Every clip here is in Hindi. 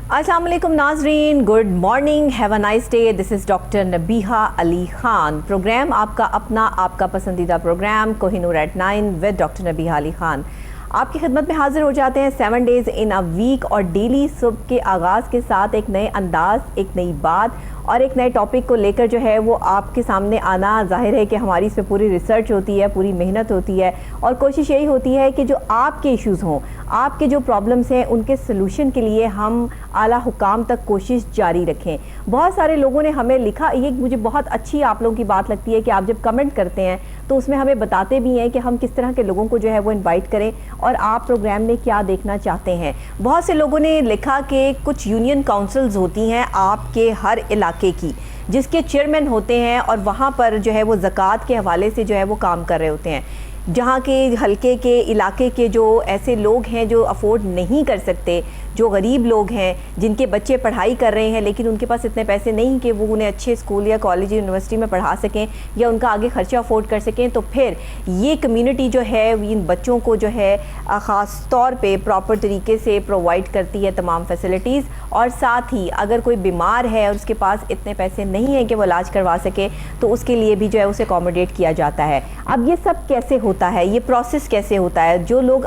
अस्सलाम वालेकुम नाजरीन, good morning, have a nice day. This is doctor Nabiha Ali Khan. Programme आपका अपना, आपका पसंदीदा programme Kohinoor at 9 with doctor Nabiha Ali Khan आपकी खिदमत में हाजिर हो जाते हैं 7 डेज़ इन अ वीक और डेली सुबह के आगाज़ के साथ एक नए अंदाज, एक नई बात और एक नए टॉपिक को लेकर जो है वो आपके सामने आना। जाहिर है कि हमारी इसमें पूरी रिसर्च होती है, पूरी मेहनत होती है और कोशिश यही होती है कि जो आपके इश्यूज़ हों, आपके जो प्रॉब्लम्स हैं, उनके सलूशन के लिए हम आला हुकाम तक कोशिश जारी रखें। बहुत सारे लोगों ने हमें लिखा, ये मुझे बहुत अच्छी आप लोगों की बात लगती है कि आप जब कमेंट करते हैं तो उसमें हमें बताते भी हैं कि हम किस तरह के लोगों को जो है वो इनवाइट करें और आप प्रोग्राम में क्या देखना चाहते हैं। बहुत से लोगों ने लिखा कि कुछ यूनियन काउंसिल्स होती हैं आपके हर इलाके की, जिसके चेयरमैन होते हैं और वहाँ पर जो है वो ज़कात के हवाले से जो है वो काम कर रहे होते हैं। जहाँ के हल्के के इलाके के जो ऐसे लोग हैं जो अफोर्ड नहीं कर सकते, जो गरीब लोग हैं, जिनके बच्चे पढ़ाई कर रहे हैं लेकिन उनके पास इतने पैसे नहीं कि वो उन्हें अच्छे स्कूल या कॉलेज यूनिवर्सिटी में पढ़ा सकें या उनका आगे खर्चा अफोर्ड कर सकें, तो फिर ये कम्युनिटी जो है इन बच्चों को जो है ख़ास तौर पे प्रॉपर तरीके से प्रोवाइड करती है तमाम फैसिलिटीज़। और साथ ही अगर कोई बीमार है और उसके पास इतने पैसे नहीं हैं कि वो इलाज करवा सके तो उसके लिए भी जो है उसे अकोमोडेट किया जाता है। अब ये सब कैसे होता है, ये प्रोसेस कैसे होता है, जो लोग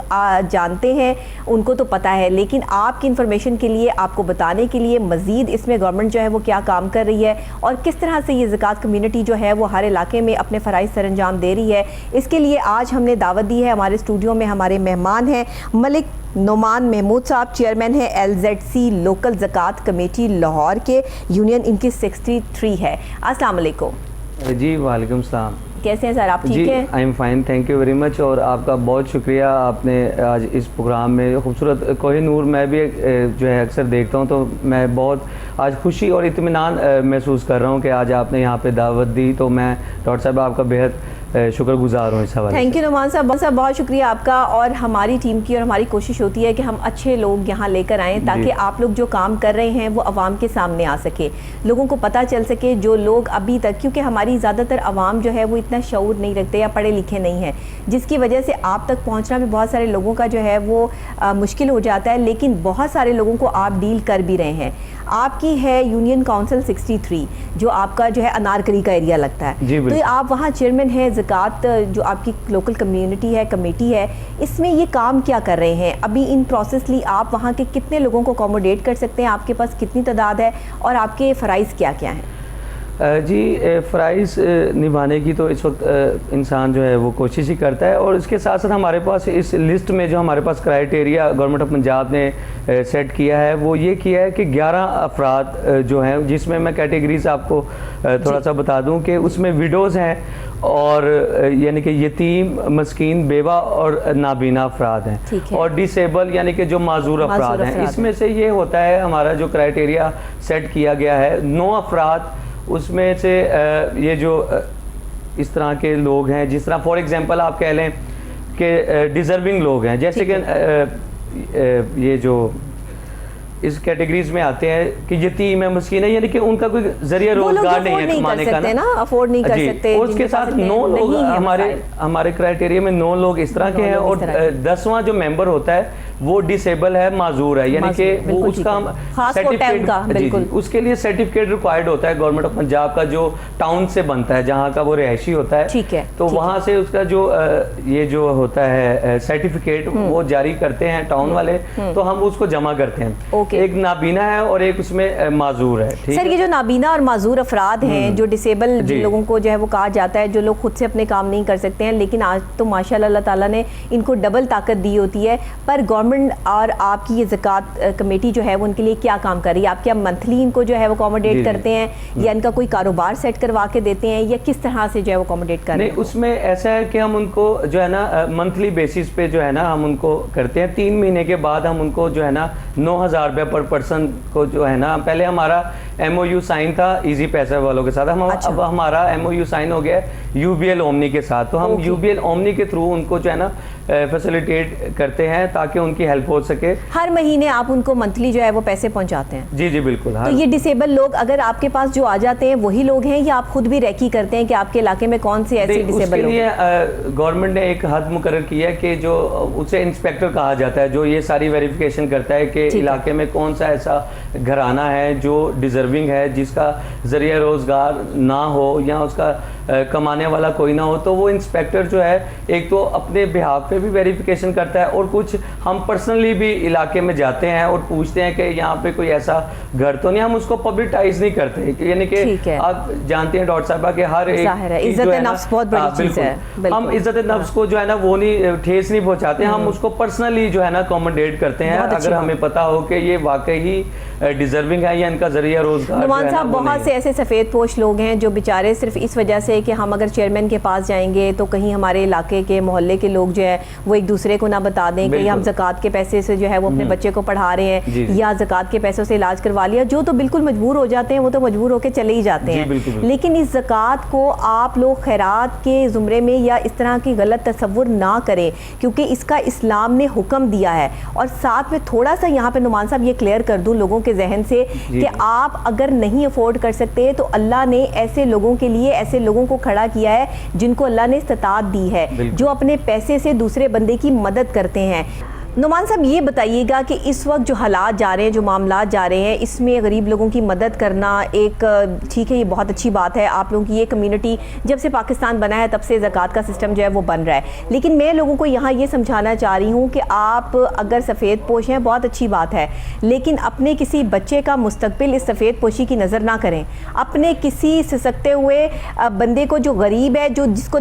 जानते हैं उनको तो पता है, लेकिन आपकी इन्फॉर्मेशन के लिए, आपको बताने के लिए मज़ीद इसमें गवर्नमेंट जो है वो क्या काम कर रही है और किस तरह से ये ज़कात कम्युनिटी जो है वो हर इलाके में अपने फ़राइज़ सर अंजाम दे रही है। इसके लिए आज हमने दावत दी है। हमारे स्टूडियो में हमारे मेहमान हैं मलिक नोमान महमूद साहब, चेयरमैन है LZC लोकल ज़कात कमेटी लाहौर के, यूनियन इनकी 63 है। अस्सलाम वालेकुम जी। वालेकुम सलाम। कैसे हैं सर, आप ठीक हैं? I am fine, thank you very much. और आपका बहुत शुक्रिया, आपने आज इस प्रोग्राम में खूबसूरत कोहिनूर मैं भी जो है अक्सर देखता हूँ, तो मैं बहुत आज खुशी और इत्मीनान महसूस कर रहा हूँ कि आज आपने यहाँ पे दावत दी, तो मैं डॉक्टर साहब आपका बेहद शुक्रगुजार हूँ इस हवाले से। थैंक यू नुमान साहब, बहुत शुक्रिया आपका। और हमारी टीम की और हमारी कोशिश होती है कि हम अच्छे लोग यहाँ लेकर आएँ ताकि आप लोग जो काम कर रहे हैं वो आवाम के सामने आ सके, लोगों को पता चल सके। जो लोग अभी तक, क्योंकि हमारी ज़्यादातर आवाम जो है वो इतना शऊर नहीं रखते या पढ़े लिखे नहीं हैं, जिसकी वजह से आप तक पहुँचना भी बहुत सारे लोगों का जो है वो मुश्किल हो जाता है, लेकिन बहुत सारे लोगों को आप डील कर भी रहे हैं। आपकी है यूनियन काउंसिल 63 जो आपका जो है अनारकली का एरिया लगता है, तो आप वहाँ चेयरमैन है ज़कात जो आपकी लोकल कम्युनिटी है, कमेटी है, इसमें ये काम क्या कर रहे हैं अभी इन प्रोसेसली? आप वहाँ के कितने लोगों को अकोमोडेट कर सकते हैं, आपके पास कितनी तादाद है और आपके फ़राइज़ क्या क्या हैं? जी, फ़राइज़ निभाने की तो इस वक्त इंसान जो है वो कोशिश ही करता है, और इसके साथ साथ हमारे पास इस लिस्ट में जो हमारे पास क्राइटेरिया गवर्नमेंट ऑफ पंजाब ने सेट किया है वो ये किया है कि 11 अफराद जो हैं, जिसमें मैं कैटेगरीज आपको थोड़ा सा बता दूं कि उसमें विडोज़ हैं और यानी कि यतीम, मस्कीन, बेवा और नाबीना अफराद हैं, और डिसेबल यानी कि जो माजूर अफराद हैं। इसमें से ये होता है हमारा जो क्राइटेरिया सेट किया गया है 9 अफराद, उसमें से ये जो इस तरह के लोग हैं, जिस तरह फॉर एग्जांपल आप कह लें कि डिज़र्विंग लोग हैं, जैसे कि ये जो इस कैटेगरीज में आते हैं कि यतीम है, मस्कीन है, यानी कि उनका कोई जरिया रोजगार नहीं है कमाने का ना, अफोर्ड नहीं कर सकते। और उसके साथ 9 लोग हमारे क्राइटेरिया में 9 लोग इस तरह के हैं, और 10वां जो मेंबर होता है वो डिसेबल है, माजूर है, यानी कि वो उसका सर्टिफिकेट, उसके लिए सर्टिफिकेट रिक्वायर्ड होता है गवर्नमेंट ऑफ पंजाब का, जो टाउन से बनता है, जहाँ का वो रिहायशी होता है। ठीक है, तो वहाँ से उसका जो ये जो होता है सर्टिफिकेट वो जारी करते हैं टाउन वाले, तो हम उसको जमा करते हैं। एक नाबीना है और एक उसमें माजूर है। सर, ये जो नाबीना और माजूर अफराद हैं, जो डिसेबल लोगों को जो है वो कहा जाता है, जो लोग खुद से अपने काम नहीं कर सकते हैं, लेकिन आज तो माशाल्लाह अल्लाह ताला ने इनको डबल ताकत दी होती है, पर गवर्नमेंट और आपकी ये ज़कात कमेटी जो है वो उनके लिए क्या काम कर रही है? आप क्या मंथली इनको जो है वो अकोमोडेट करते हैं या इनका कोई कारोबार सेट करवा के देते हैं, या किस तरह से जो है वो अकोमोडेट कर रहे हैं? उसमें ऐसा है कि हम उनको जो है ना मंथली बेसिस पे जो है ना हम उनको करते हैं। 3 महीने के बाद हम उनको जो है ना 9,000 रुपये पर पर्सन को जो है ना, पहले हमारा MOU साइन था इजी पैसा वालों के साथ, अब हमारा MOU साइन हो गया UBL ओमनी के साथ, तो हम UBL ओमनी के थ्रू उनको जो है ना फैसिलिटेट करते हैं ताकि उनकी हेल्प हो सके। हर महीने आप उनको मंथली जो है वो पैसे पहुंचाते हैं? जी जी बिल्कुल। तो ये डिसेबल लोग अगर आपके पास जो आ जाते हैं वही लोग हैं या आप खुद भी रेकी करते हैं कि आपके इलाके में कौन से ऐसे डिसेबल लोग हैं? गवर्नमेंट ने एक हद मुकर्रर किया है कि जो उसे इंस्पेक्टर कहा जाता है, जो ये सारी वेरिफिकेशन करता है कि इलाके में कौन सा ऐसा घराना है जो डिजर्विंग है, जिसका जरिया रोजगार ना हो या उसका कमाने वाला कोई ना हो, तो वो इंस्पेक्टर जो है एक तो अपने बिहाफ पे भी वेरिफिकेशन करता है और कुछ हम पर्सनली भी इलाके में जाते हैं और पूछते हैं कि यहाँ पे कोई ऐसा घर तो नहीं। हम उसको पब्लिटाइज नहीं करते, यानी कि आप जानते हैं डॉक्टर साहबा कि हर एक इज्जत-ए-नफ्स बहुत बड़ी चीज़ है। हम इज्जत-ए-नफ्स को जो है ना वो नहीं ठेस नहीं पहुंचाते, हम उसको पर्सनली जो है ना अकोमोडेट करते हैं अगर हमें पता हो कि ये वाकई ही डिजर्विंग है या इनका जरिया रोजगार। नुमान साहब, बहुत से ऐसे सफ़ेद पोश लोग हैं जो बेचारे सिर्फ इस वजह से कि हम अगर चेयरमैन के पास जाएंगे तो कहीं हमारे इलाके के मोहल्ले के लोग जो है वो एक दूसरे को ना बता दें कि हम ज़कात के पैसे से जो है वो अपने बच्चे को पढ़ा रहे हैं या ज़कात के पैसों से इलाज करवा लिया। जो तो बिल्कुल मजबूर हो जाते हैं वो तो मजबूर होकर चले ही जाते हैं, लेकिन इस ज़कात को आप लोग खैरात के ज़ुमरे में या इस तरह की गलत तस्वुर ना करें, क्योंकि इसका इस्लाम ने हुक्म दिया है। और साथ में थोड़ा सा यहाँ पे नुमान साहब ये क्लियर कर दूँ लोगों के जहन से कि आप अगर नहीं अफोर्ड कर सकते तो अल्लाह ने ऐसे लोगों के लिए ऐसे लोगों को खड़ा किया है जिनको अल्लाह ने इस्तात दी है, जो अपने पैसे से दूसरे बंदे की मदद करते हैं। नुमान साहब, ये बताइएगा कि इस वक्त जो हालात जा रहे हैं, जो मामला जा रहे हैं, इसमें गरीब लोगों की मदद करना एक ठीक है, ये बहुत अच्छी बात है। आप लोगों की ये कम्युनिटी जब से पाकिस्तान बना है तब से ज़कात का सिस्टम जो है वो बन रहा है, लेकिन मैं लोगों को यहाँ ये समझाना चाह रही हूँ कि आप अगर सफ़ेद पोश हैं बहुत अच्छी बात है, लेकिन अपने किसी बच्चे का मुस्तकबिल इस सफ़ेद पोशी की नज़र ना करें। अपने किसी सिसकते हुए बंदे को जो गरीब है, जिसको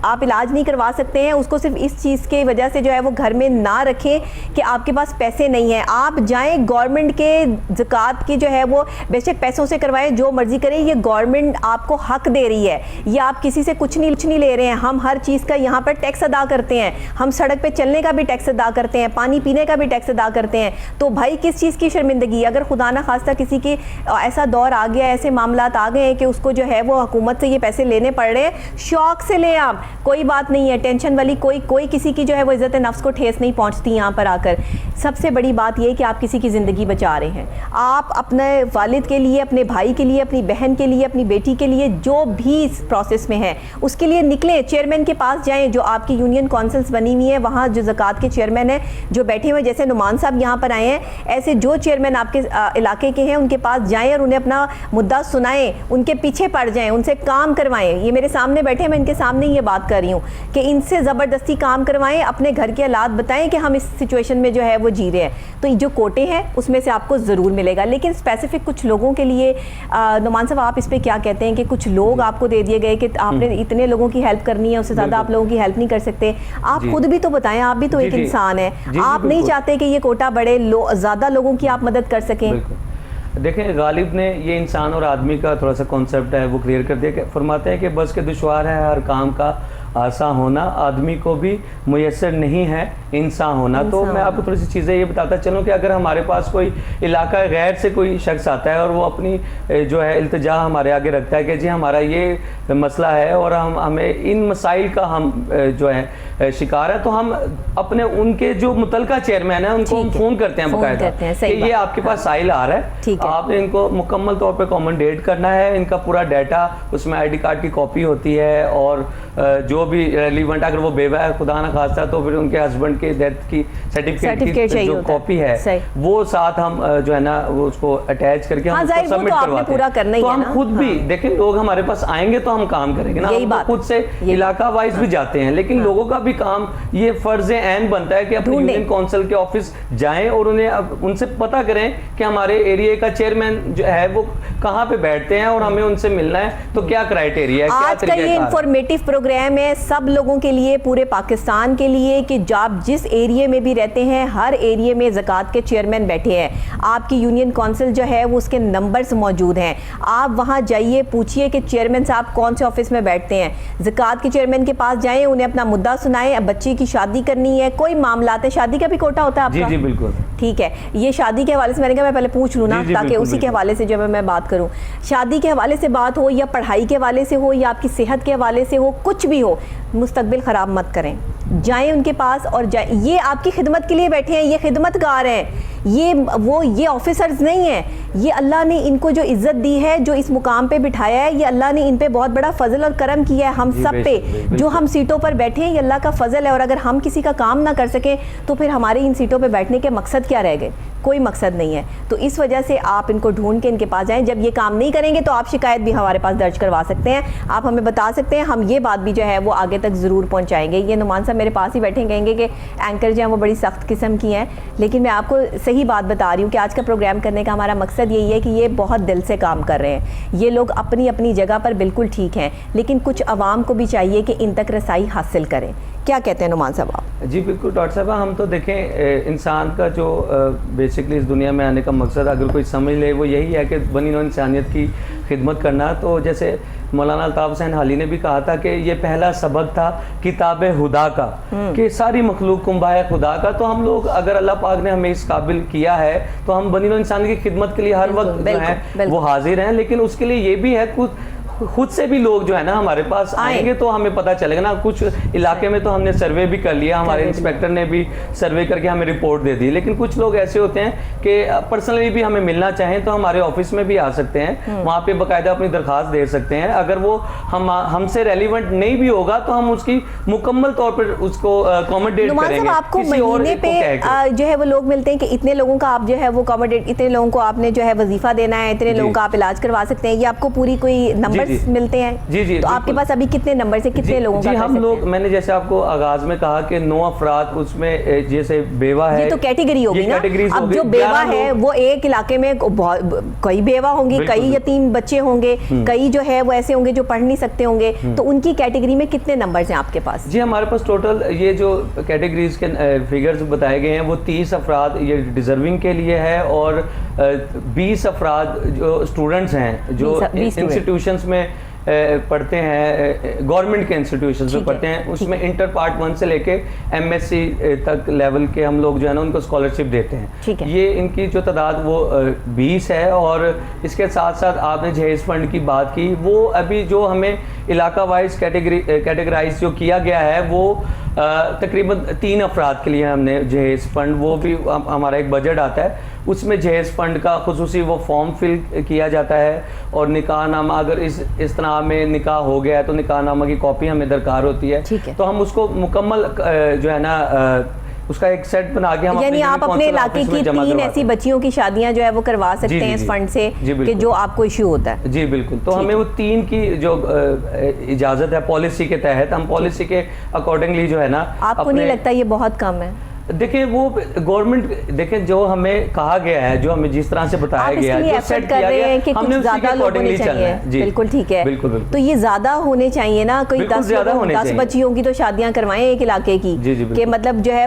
आप इलाज नहीं करवा सकते हैं, उसको सिर्फ इस चीज़ की वजह से जो है वो घर में ना रखें कि आपके पास पैसे नहीं है। आप जाएं गवर्नमेंट के ज़कात की जो है वो बेशक पैसों से करवाएं, जो मर्जी करें, ये गवर्नमेंट आपको हक दे रही है, ये आप किसी से कुछ नहीं ले रहे हैं। हम हर चीज़ का यहाँ पर टैक्स अदा करते हैं, हम सड़क पे चलने का भी टैक्स अदा करते हैं, पानी पीने का भी टैक्स अदा करते हैं। तो भाई किस चीज़ की शर्मिंदगी? अगर खुदा ना खास्ता किसी की ऐसा दौर आ गया, ऐसे मामलात आ गए हैं कि उसको जो है वो हुकूमत से ये पैसे लेने पड़ रहे हैं, शौक से लें आप, कोई बात नहीं है, टेंशन वाली कोई किसी की जो है वो इज्जत नफ्स को ठेस नहीं पहुँचती। यहाँ पर आकर सबसे बड़ी बात यह कि आप किसी की ज़िंदगी बचा रहे हैं। आप अपने वालिद के लिए, अपने भाई के लिए, अपनी बहन के लिए, अपनी बेटी के लिए, जो भी इस प्रोसेस में है उसके लिए निकलें, चेयरमैन के पास जाएं। जो आपकी यूनियन काउंसिल्स बनी हुई है वहाँ जो ज़कात के चेयरमैन हैं जो बैठे हुए, जैसे नुमान साहब यहाँ पर आए हैं, ऐसे जो चेयरमैन आपके इलाके के हैं उनके पास जाएँ और उन्हें अपना मुद्दा सुनाएँ, उनके पीछे पड़ जाएँ, उनसे काम करवाएँ। ये मेरे सामने बैठे, मैं इनके सामने ये बात कर रही हूँ कि इनसे ज़बरदस्ती काम करवाएँ, अपने घर के हालात बताएँ कि हम इस सिचुएशन में जो है वो जी रहे हैं। तो जो कोटे हैं उसमें से आपको ज़रूर मिलेगा, लेकिन स्पेसिफिक कुछ लोगों के लिए नुमान साहब आप इस पे क्या कहते हैं कि कुछ लोग आपको दे दिए गए कि आपने इतने लोगों की हेल्प करनी है, उससे ज़्यादा आप लोगों की हेल्प नहीं कर सकते? आप खुद भी तो बताएं, आप भी तो एक इंसान है, आप नहीं चाहते कि ये कोटा बढ़े, ज़्यादा लोगों की आप मदद कर सकें? देखें, गालिब ने ये इंसान और आदमी का थोड़ा सा कॉन्सेप्ट है वो क्लियर कर दिया। फरमाते हैं कि बस के दुश्वार है हर काम का आसा होना, आदमी को भी मुयस्सर नहीं है इंसान होना। तो मैं आपको थोड़ी सी चीज़ें ये बताता चलूँ कि अगर हमारे पास कोई इलाका गैर से कोई शख्स आता है और वो अपनी जो है इल्तिजा हमारे आगे रखता है कि जी हमारा ये मसला है और हमें इन मसाइल का हम जो है शिकार है, तो हम अपने उनके जो मुतलका चेयरमैन है उनको हम फ़ोन करते हैं बाकायदा कि ये आपके पास साइल आ रहा है, आपने इनको मुकम्मल तौर पर अकोमोडेट करना है, इनका पूरा डाटा, उसमें ID कार्ड की कॉपी होती है और जो भी रेलिवेंट, अगर वो बेवा है खुदा ना खास्ता तो फिर उनके हस्बैंड के डेथ की सर्टिफिकेट की जो कॉपी है वो साथ हम जो है ना वो उसको अटैच करके हम उसको सबमिट करवाते हैं। तो हम खुद भी देखें, लोग हमारे पास आएंगे तो हम काम करेंगे ना, हम खुद से इलाका वाइज भी जाते हैं, लेकिन लोगों का भी काम ये फर्ज ऐन बनता है कि अपने यूनियन काउंसिल के ऑफिस जाएं और उन्हें उनसे पता करें कि हमारे एरिया का चेयरमैन जो है वो कहाँ पे बैठते हैं और हमें उनसे मिलना है, तो क्या क्राइटेरिया है, क्या तरीका है। ये इंफॉर्मेटिव प्रोग्राम है सब लोगों के लिए, पूरे पाकिस्तान के लिए, कि आप जिस एरिया में भी रहते हैं हर एरिया में ज़कात के चेयरमैन बैठे हैं। आपकी यूनियन काउंसिल जो है वो उसके नंबर्स मौजूद हैं, आप वहां जाइए, पूछिए कि चेयरमैन साहब कौन से ऑफिस में बैठते हैं, ज़कात के चेयरमैन के पास जाएं, उन्हें अपना मुद्दा सुनाएं बताएं, अब बच्चे की शादी करनी है, कोई मामला है, शादी का भी कोटा होता है आपका? जी जी बिल्कुल। ठीक है, ये शादी के हवाले से मैंने कहा मैं पहले पूछ लूँ ना, जी, जी, ताकि बिल्कुल, उसी के बिल्कुल। हवाले से जो है मैं बात करूँ। शादी के हवाले से बात हो या पढ़ाई के हवाले से हो या आपकी सेहत के हवाले से हो, कुछ भी हो, मुस्तकबिल ख़राब मत करें। जाएं उनके पास और जाएं, ये आपकी खिदमत के लिए बैठे हैं, ये खिदमतगार हैं, ये ऑफिसर्स नहीं हैं। ये अल्लाह ने इनको जो इज्जत दी है, जो इस मुकाम पे बिठाया है, ये अल्लाह ने इन पे बहुत बड़ा फजल और करम किया है हम सब पे। जो हम सीटों पर बैठे हैं ये अल्लाह का फजल है, और अगर हम किसी का काम ना कर सकें तो फिर हमारे इन सीटों पे बैठने के मकसद क्या रह गए? कोई मकसद नहीं है। तो इस वजह से आप इनको ढूंढ के इनके पास जाएं। जब ये काम नहीं करेंगे तो आप शिकायत भी हमारे पास दर्ज करवा सकते हैं, आप हमें बता सकते हैं, हम ये बात भी जो है वो आगे तक ज़रूर पहुंचाएंगे। ये नुमान साहब मेरे पास ही बैठे कहेंगे कि एंकर जो हैं वो बड़ी सख्त किस्म की हैं, लेकिन मैं आपको सही बात बता रही हूँ कि आज का प्रोग्राम करने का हमारा मकसद यही है कि ये बहुत दिल से काम कर रहे हैं। ये लोग अपनी अपनी जगह पर बिल्कुल ठीक हैं, लेकिन कुछ अवाम को भी चाहिए कि इन तक रसाई हासिल करें। क्या कहते हैं नुमान साहब आप? जी बिल्कुल डॉक्टर साहब, हम तो देखें इंसान का जो बेसिकली इस दुनिया में आने का मकसद अगर कोई समझ ले वो यही है कि बनी नौ इंसानियत की खिदमत करना। तो जैसे मौलाना अल्ताफ़ हुसैन हाली ने भी कहा था कि ये पहला सबक था किताब खुदा का, कि सारी मखलूक कुंबाए खुदा का। तो हम लोग अगर अल्लाह पाक ने हमें इस काबिल किया है तो हम बनी नौ इंसान की खिदमत के लिए हर वक्त जो है वो हाजिर हैं। लेकिन उसके लिए ये भी है खुद से भी लोग जो है ना हमारे पास आएंगे तो हमें पता चलेगा ना। कुछ इलाके में तो हमने सर्वे भी कर लिया, हमारे इंस्पेक्टर ने भी सर्वे करके हमें रिपोर्ट दे दी, लेकिन कुछ लोग ऐसे होते हैं कि पर्सनली भी हमें मिलना चाहें तो हमारे ऑफिस में भी आ सकते हैं, वहाँ पे बाकायदा अपनी दरख्वास्त दे सकते हैं। अगर वो हमसे रेलिवेंट नहीं भी होगा तो हम उसकी मुकम्मल तौर पर उसको अकोमोडेट करेंगे। आपको महीने पे जो है वो लोग मिलते हैं कि इतने लोगों का आप जो है वो अकोमोडेट, इतने लोगों को आपने जो है वजीफा देना है, इतने लोगों का आप इलाज करवा सकते हैं, ये आपको पूरी कोई नंबर मिलते हैं? जी जी। तो आपके पास अभी कितने नंबर से कितने लोगों का? हम लोग, मैंने जैसे आपको आगाज में कहा कि 9 अफराद, उसमें जैसे बेवा है, ये तो कैटेगरी होगी ना। अब जो बेवा है वो एक इलाके में कई बेवा होंगी, कई यतीम बच्चे होंगे, कई जो है वो ऐसे होंगे जो पढ़ नहीं सकते होंगे, तो उनकी कैटेगरी में कितने नंबर हैं आपके पास? जी हमारे पास टोटल ये जो कैटेगरीज के फिगर्स बताए गए हैं वो 30 अफराद ये डिजर्विंग के लिए है, और 20 अफराद जो स्टूडेंट्स हैं जो इंस्टीट्यूशंस में पढ़ते हैं, गवर्नमेंट के इंस्टीट्यूशंस में पढ़ते हैं, उसमें इंटर पार्ट 1 से लेके MSc तक लेवल के हम लोग जो है ना उनको स्कॉलरशिप देते हैं। ये इनकी जो तादाद वो 20 है। और इसके साथ साथ आपने जहेज फंड की बात की, वो अभी जो हमें इलाका वाइज कैटेगराइज जो किया गया है वो तकरीबन 3 अफराद के लिए हमने जहेज फंड, वो भी हमारा एक बजट आता है, उसमें जहेज फंड का खुसूसी वो फॉर्म फिल किया जाता है। और निकाह नामा, अगर इस तरह में निकाह हो गया है तो निकाह नामा की कॉपी हमें दरकार होती है, तो हम उसको मुकम्मल जो है ना उसका एक सेट बना के हम, यानी आप अपने इलाके की 3 ऐसी बच्चियों की शादियां जो है वो करवा सकते हैं इस फंड से कि जो आपको इश्यू होता है? जी बिल्कुल। तो हमें वो 3 की जो इजाजत है पॉलिसी के तहत, हम पॉलिसी के अकॉर्डिंगली जो है ना। आपको नहीं लगता ये बहुत कम है? देखिए वो गवर्नमेंट, देखिए जो हमें कहा गया है, जो हमें जिस तरह से बताया गया है, जो सेट किया गया है, हमने उसके अकॉर्डिंगली चलना है। जी बिल्कुल ठीक है। बिल्कुल बिल्कुल। तो ये ज्यादा होने चाहिए ना, कोई 10 बच्चियों की तो शादियां करवाएं एक इलाके की, कि मतलब जो है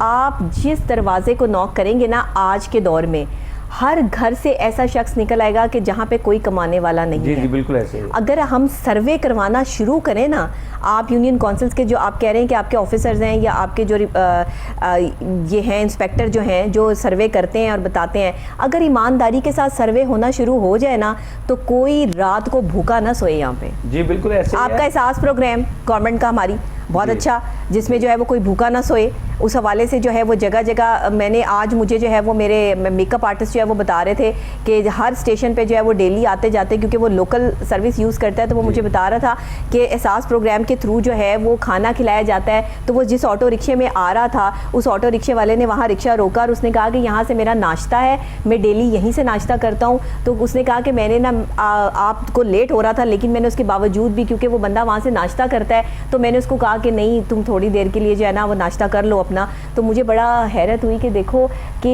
आप जिस दरवाजे को नॉक करेंगे ना आज के दौर में, हर घर से ऐसा शख्स निकल आएगा कि जहाँ पे कोई कमाने वाला नहीं है। जी बिल्कुल ऐसे है। अगर हम सर्वे करवाना शुरू करें ना, आप यूनियन काउंसिल्स के जो आप कह रहे हैं कि आपके ऑफिसर्स हैं या आपके जो ये हैं इंस्पेक्टर जो हैं जो सर्वे करते हैं और बताते हैं, अगर ईमानदारी के साथ सर्वे होना शुरू हो जाए ना तो कोई रात को भूखा ना सोए यहाँ पे। जी बिल्कुल ऐसे। आपका एहसास प्रोग्राम गवर्नमेंट का हमारी बहुत अच्छा, जिसमें जो है वो कोई भूखा ना सोए, उस हवाले से जो है वो जगह जगह मैंने आज मुझे जो है वो मेरे मेकअप आर्टिस्ट जो है वो बता रहे थे कि हर स्टेशन पे जो है वो डेली आते जाते, क्योंकि वो लोकल सर्विस यूज़ करता है, तो वो मुझे बता रहा था कि एहसास प्रोग्राम के थ्रू जो है वो खाना खिलाया जाता है। तो वो जिस ऑटो रिक्शे में आ रहा था उस ऑटो रिक्शे वाले ने वहाँ रिक्शा रोका और उसने कहा कि यहाँ से मेरा नाश्ता है, मैं डेली यहीं से नाश्ता करता हूँ। तो उसने कहा कि मैंने ना आपको लेट हो रहा था, लेकिन मैंने उसके बावजूद भी, क्योंकि वो बंदा वहाँ से नाश्ता करता है, तो मैंने उसको कहा कि नहीं तुम थोड़ी देर के लिए जो है ना वो नाश्ता कर लो अपना। तो मुझे बड़ा हैरत हुई कि देखो कि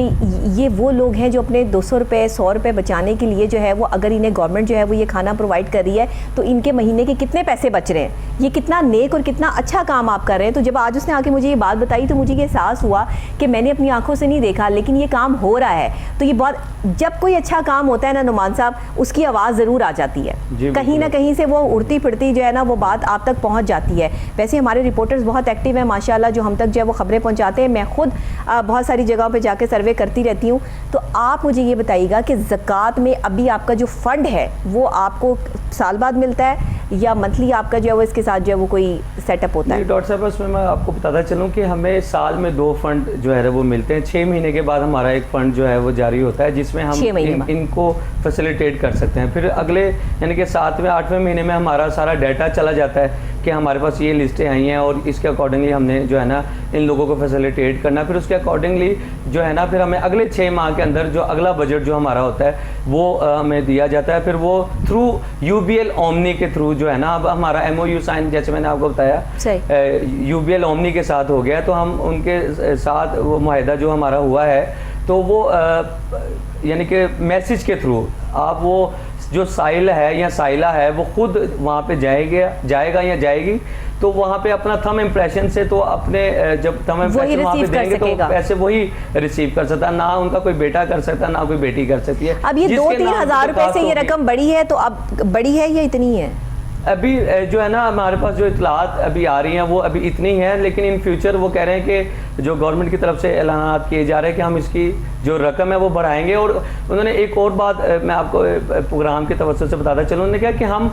ये वो लोग हैं जो अपने 200 रुपये 100 रुपये बचाने के लिए जो है वो, अगर इन्हें गवर्नमेंट जो है वो ये खाना प्रोवाइड कर रही है तो इनके महीने के कितने पैसे बच रहे हैं। ये कितना नेक और कितना अच्छा काम आप कर रहे हैं। तो जब आज उसने आके मुझे ये बात बताई तो मुझे ये एहसास हुआ कि मैंने अपनी आंखों से नहीं देखा, लेकिन ये काम हो रहा है। तो ये बहुत, जब कोई अच्छा काम होता है ना नुमान साहब, उसकी आवाज़ ज़रूर आ जाती है, कहीं ना कहीं से वो उड़ती फिरती जो है ना वो बात आप तक पहुँच जाती है। वैसे हमारे रिपोर्टर्स बहुत एक्टिव हैं माशाल्लाह, जो हम तक जो है वो खबरें पहुंचाते हैं। मैं खुद बहुत सारी जगहों पे जाके सर्वे करती रहती हूँ। तो आप मुझे ये बताइएगा कि ज़कात में अभी आपका जो फ़ंड है वो आपको साल बाद मिलता है या मंथली आपका जो है वो इसके साथ जो है वो कोई सेटअप होता है? डॉक्टर साहब, उसमें मैं आपको बताता चलूँ कि हमें साल में 2 फंड जो है वो मिलते हैं। 6 महीने के बाद हमारा एक फ़ंड जो है वो जारी होता है, जिसमें हम इनको फैसिलिटेट कर सकते हैं। फिर अगले यानी कि 7वें 8वें महीने में हमारा सारा डाटा चला जाता है कि हमारे पास ये लिस्टें आई हैं और इसके अकॉर्डिंगली हमने जो है ना इन लोगों को फैसिलिटेट करना। फिर उसके अकॉर्डिंगली जो है ना फिर हमें अगले 6 माह के अंदर जो अगला बजट जो हमारा होता है वो हमें दिया जाता है। फिर वो थ्रू UBL ओमनी के थ्रू जो है ना, अब हमारा MOU साइन जैसे मैंने आपको बताया UBL ओमनी के साथ हो गया है, तो हम उनके साथ वो मुआहिदा जो हमारा हुआ है तो वो यानी कि मैसेज के थ्रू आप वो जो साइल है या साइला है वो खुद वहाँ पे जाएगा या जाएगी, तो वहाँ पे अपना थंब इम्प्रेशन से तो अपने जब थंब इम्प्रेशन वहाँ पे देंगे तो पैसे वही रिसीव कर सकता है, ना उनका कोई बेटा कर सकता है ना कोई बेटी कर सकती है। अब ये 2-3 हज़ार रुपए से ये रकम बढ़ी है, तो अब बढ़ी है या इतनी है? अभी जो है ना हमारे पास जो इतलात अभी आ रही हैं वो अभी इतनी है, लेकिन इन फ्यूचर वो कह रहे हैं कि जो गवर्नमेंट की तरफ से ऐलानात किए जा रहे हैं कि हम इसकी जो रकम है वो बढ़ाएंगे। और उन्होंने एक और बात मैं आपको प्रोग्राम के तवज्जो से बताता चलूँ, उन्होंने कहा कि हम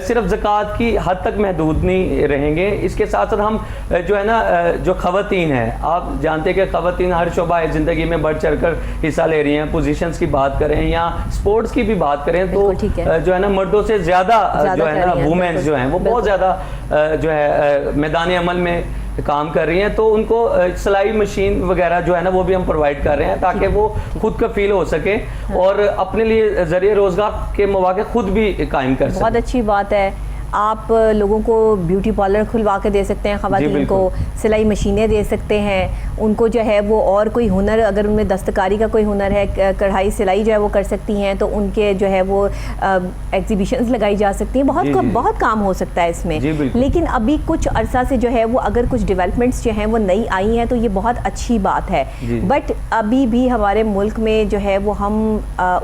सिर्फ ज़कात की हद तक महदूद नहीं रहेंगे, इसके साथ साथ हम जो है ना जो ख़वातीन हैं, आप जानते हैं कि ख़वातीन हर शोबा ज़िंदगी में बढ़ चढ़ कर हिस्सा ले रही हैं। पोजीशंस की बात करें या स्पोर्ट्स की भी बात करें तो जो है ना मर्दों से ज़्यादा जो है ना वुमेन्स जो हैं वो बहुत ज़्यादा जो है मैदान अमल में काम कर रही हैं। तो उनको सिलाई मशीन वगैरह जो है ना वो भी हम प्रोवाइड कर रहे हैं ताकि वो खुद कफील हो सके और अपने लिए ज़रिए रोज़गार के मौके खुद भी कायम कर सकें। बहुत अच्छी बात है। आप लोगों को ब्यूटी पार्लर खुलवा के दे सकते हैं, ख़वातीन को सिलाई मशीनें दे सकते हैं, उनको जो है वो और कोई हुनर, अगर उनमें दस्तकारी का कोई हुनर है, कढ़ाई सिलाई जो है वो कर सकती हैं, तो उनके जो है वो एग्जीबिशंस लगाई जा सकती हैं। बहुत काम हो सकता है इसमें। लेकिन अभी कुछ अरसा से जो है वो अगर कुछ डेवलपमेंट्स जो हैं वो नई आई हैं तो ये बहुत अच्छी बात है। बट अभी भी हमारे मुल्क में जो है वो हम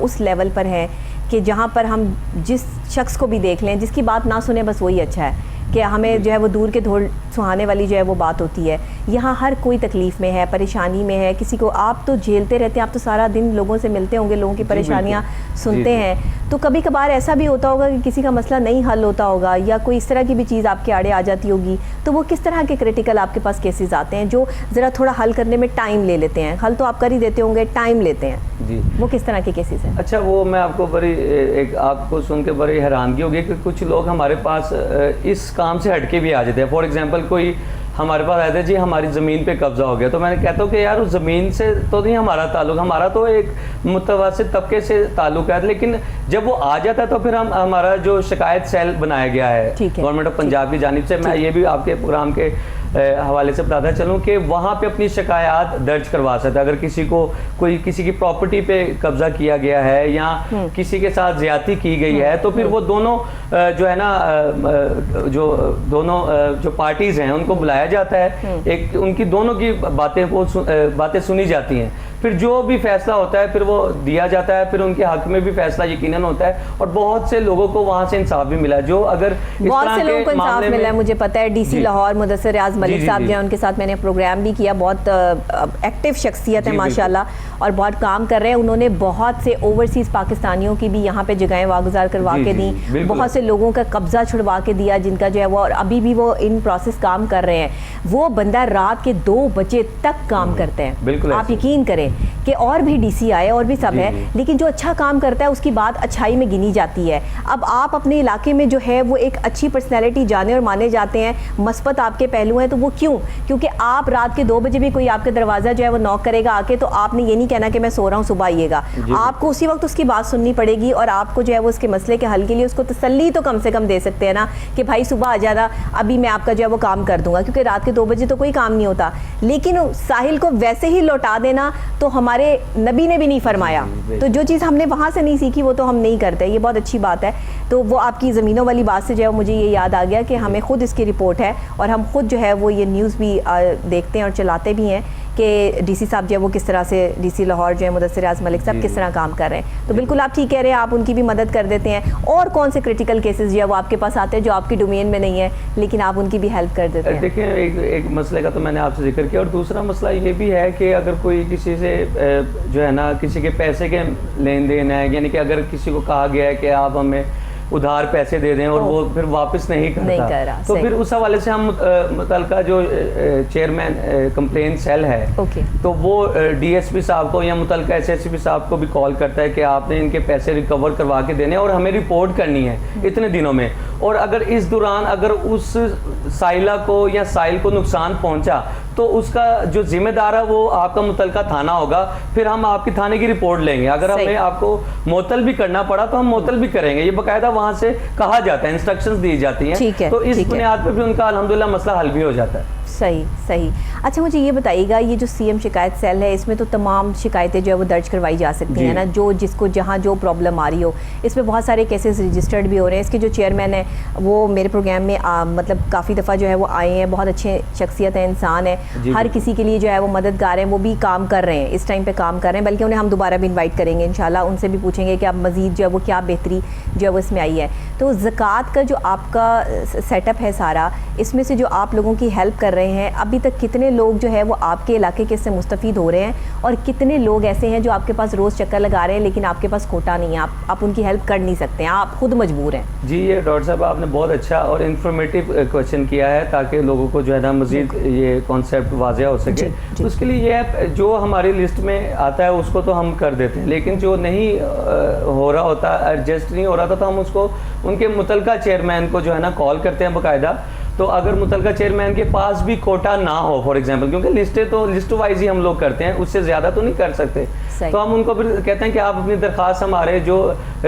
उस लेवल पर हैं कि जहाँ पर हम जिस शख्स को भी देख लें, जिसकी बात ना सुने बस वही अच्छा है, कि हमें जो है वो दूर के धोल सुहाने वाली जो है वो बात होती है। यहाँ हर कोई तकलीफ़ में है, परेशानी में है, किसी को आप तो झेलते रहते हैं, आप तो सारा दिन लोगों से मिलते होंगे, लोगों की परेशानियाँ सुनते हैं। तो कभी कभार ऐसा भी होता होगा कि किसी का मसला नहीं हल होता होगा या कोई इस तरह की भी चीज़ आपके आड़े आ जाती होगी, तो वो किस तरह के क्रिटिकल आपके पास केसेस आते हैं जो ज़रा थोड़ा हल करने में टाइम ले लेते हैं? हल तो आप कर ही देते होंगे, टाइम लेते हैं जी, वो किस तरह के केसेस हैं? अच्छा, वो मैं आपको आपको सुन के बड़ी हैरानगी होगी कि कुछ लोग हमारे पास इस काम से हटके भी आ जाते हैं। फॉर एग्जांपल कोई हमारे पास आते हैं, जी हमारी ज़मीन पे कब्जा हो गया, तो मैंने कहता हूँ कि यार उस ज़मीन से तो नहीं हमारा ताल्लुक, हमारा तो एक मुतवस्सित तबके से ताल्लुक है। लेकिन जब वो आ जाता है तो फिर हमारा जो शिकायत सेल बनाया गया है गवर्नमेंट ऑफ पंजाब की जानिब से, मैं ये भी आपके प्रोग्राम के हवाले से बताता चलूँ कि वहाँ पे अपनी शिकायत दर्ज करवा सकता है। अगर किसी को किसी की प्रॉपर्टी पे कब्जा किया गया है या किसी के साथ ज्यादती की गई है, तो फिर वो दोनों जो है ना जो पार्टीज हैं उनको बुलाया जाता है, एक उनकी दोनों की बातें सुनी जाती हैं, फिर जो भी फैसला होता है फिर वो दिया जाता है, फिर उनके हक में भी फैसला यकीनन होता है। और बहुत से लोगों को वहाँ से इंसाफ भी मिला, जो अगर बहुत से लोगों को इंसाफ मिला है। मुझे पता है DC लाहौर मुदस्सिर रियाज मलिक साहब जो हैं, उनके साथ मैंने प्रोग्राम भी किया, बहुत एक्टिव शख्सियत है माशाल्लाह और बहुत काम कर रहे हैं। उन्होंने बहुत से ओवरसीज़ पाकिस्तानियों की भी यहाँ पे जगहें वागुजार करवा के दी, बहुत से लोगों का कब्जा छुड़वा के दिया जिनका जो है वो, और अभी भी वो इन प्रोसेस काम कर रहे हैं। वो बंदा रात के 2 बजे तक काम करते हैं, आप यकीन करें कि और भी DC आए और भी सब है, लेकिन जो अच्छा काम करता है उसकी बात अच्छाई में गिनी जाती है। अब आप अपने इलाके में जो है वो एक अच्छी पर्सनैलिटी जाने और माने जाते हैं, मस्बत आपके पहलू हैं, तो वो क्यों? क्योंकि आप रात के 2 बजे भी कोई आपके दरवाज़ा जो है वो नॉक करेगा आके, तो आपने ये नहीं कहना कि मैं सो रहा हूँ सुबह आइएगा, आपको उसी वक्त उसकी बात सुननी पड़ेगी और आपको जो है वो उसके मसले के हल के लिए उसको तसल्ली तो कम से कम दे सकते हैं ना कि भाई सुबह आ जाना, अभी मैं आपका जो है वो काम कर दूंगा, क्योंकि रात के 2 बजे तो कोई काम नहीं होता। लेकिन साहिल को वैसे ही लौटा देना तो हमारे नबी ने भी नहीं फरमाया, तो जो चीज़ हमने वहाँ से नहीं सीखी वो तो हम नहीं करते, ये बहुत अच्छी बात है। तो वो आपकी ज़मीनों वाली बात से जो है मुझे ये याद आ गया कि हमें खुद इसकी रिपोर्ट है और हम खुद जो है वो ये न्यूज़ भी देखते हैं और चलाते भी हैं कि डीसी साहब जो है वो किस तरह से, डीसी लाहौर जो है मुदस्सिर रियाज मलिक साहब किस तरह काम कर रहे हैं। तो बिल्कुल आप ठीक कह रहे हैं, आप उनकी भी मदद कर देते हैं। और कौन से क्रिटिकल केसेस जो है वो आपके पास आते हैं जो आपकी डोमेन में नहीं है लेकिन आप उनकी भी हेल्प कर देते हैं? देखिए, एक मसले का तो मैंने आपसे जिक्र किया, और दूसरा मसला ये भी है कि अगर कोई किसी से जो है ना किसी के पैसे के लेन देन है, यानी कि अगर किसी को कहा गया है कि आप हमें उधार पैसे दे दें और वो फिर वापस नहीं करता, तो फिर उस हवाले से हम मुतलका जो चेयरमैन कंप्लेन सेल है तो वो डीएसपी साहब को या मुतलका एसएसपी साहब को भी कॉल करता है कि आपने इनके पैसे रिकवर करवा के देने और हमें रिपोर्ट करनी है इतने दिनों में। और अगर इस दौरान अगर उस साइला को या साइल को नुकसान पहुंचा तो उसका जो जिम्मेदार है वो आपका मुतलका थाना होगा, फिर हम आपकी थाने की रिपोर्ट लेंगे। अगर हमें आपको मुअत्तल भी करना पड़ा तो हम मुअत्तल भी करेंगे, ये बाकायदा वहां से कहा जाता है, इंस्ट्रक्शंस दी जाती हैं। तो इस बुनियाद पर भी उनका अल्हम्दुलिल्लाह मसला हल भी हो जाता है। सही सही। अच्छा, मुझे ये बताइएगा, ये जो सीएम शिकायत सेल है इसमें तो तमाम शिकायतें जो है वो दर्ज करवाई जा सकती हैं ना, जो जिसको जहाँ जो प्रॉब्लम आ रही हो। इसमें बहुत सारे केसेस रजिस्टर्ड भी हो रहे हैं। इसके जो चेयरमैन है वो मेरे प्रोग्राम में मतलब काफ़ी दफ़ा जो है वो आए हैं, बहुत अच्छे शख्सियत है, इंसान है, हर किसी के लिए जो है वो मददगार हैं, वो भी काम कर रहे हैं, इस टाइम पे काम कर रहे हैं। बल्कि उन्हें हम दोबारा भी इन्वाइट करेंगे इंशाल्लाह, उनसे भी पूछेंगे कि अब मज़ीद जो है वो क्या बेहतरी जो है वो इसमें आई है। तो ज़कात का जो आपका सेटअप है सारा, इसमें से जो आप लोगों की हेल्प कर रहे हैं, अभी तक कितने लोग जो है वो आपके इलाके के इससे मुस्तफ़ीद हो रहे हैं, और कितने लोग ऐसे हैं जो आपके पास रोज़ चक्कर लगा रहे हैं लेकिन आपके पास कोटा नहीं है, आप उनकी हेल्प कर नहीं सकते हैं, आप खुद मजबूर हैं? जी, ये डॉक्टर साहब आपने बहुत अच्छा और इन्फॉर्मेटिव क्वेश्चन किया है ताकि लोगों को जो है ना मज़ीद ये कॉन्सेप्ट वाज़ेह हो सके। तो उसके लिए ये जो हमारी लिस्ट में आता है उसको तो हम कर देते हैं, लेकिन जो नहीं हो रहा होता, एडजस्ट नहीं हो रहा था, तो हम उसको उनके मुतलका चेयरमैन को जो है ना कॉल करते हैं बाकायदा। तो अगर मुतलका चेयरमैन के पास भी कोटा ना हो फॉर एग्जांपल, क्योंकि लिस्टें तो लिस्ट वाइज ही हम लोग करते हैं, उससे ज़्यादा तो नहीं कर सकते, तो हम उनको फिर कहते हैं कि आप अपनी दरख्वास्त हमारे जो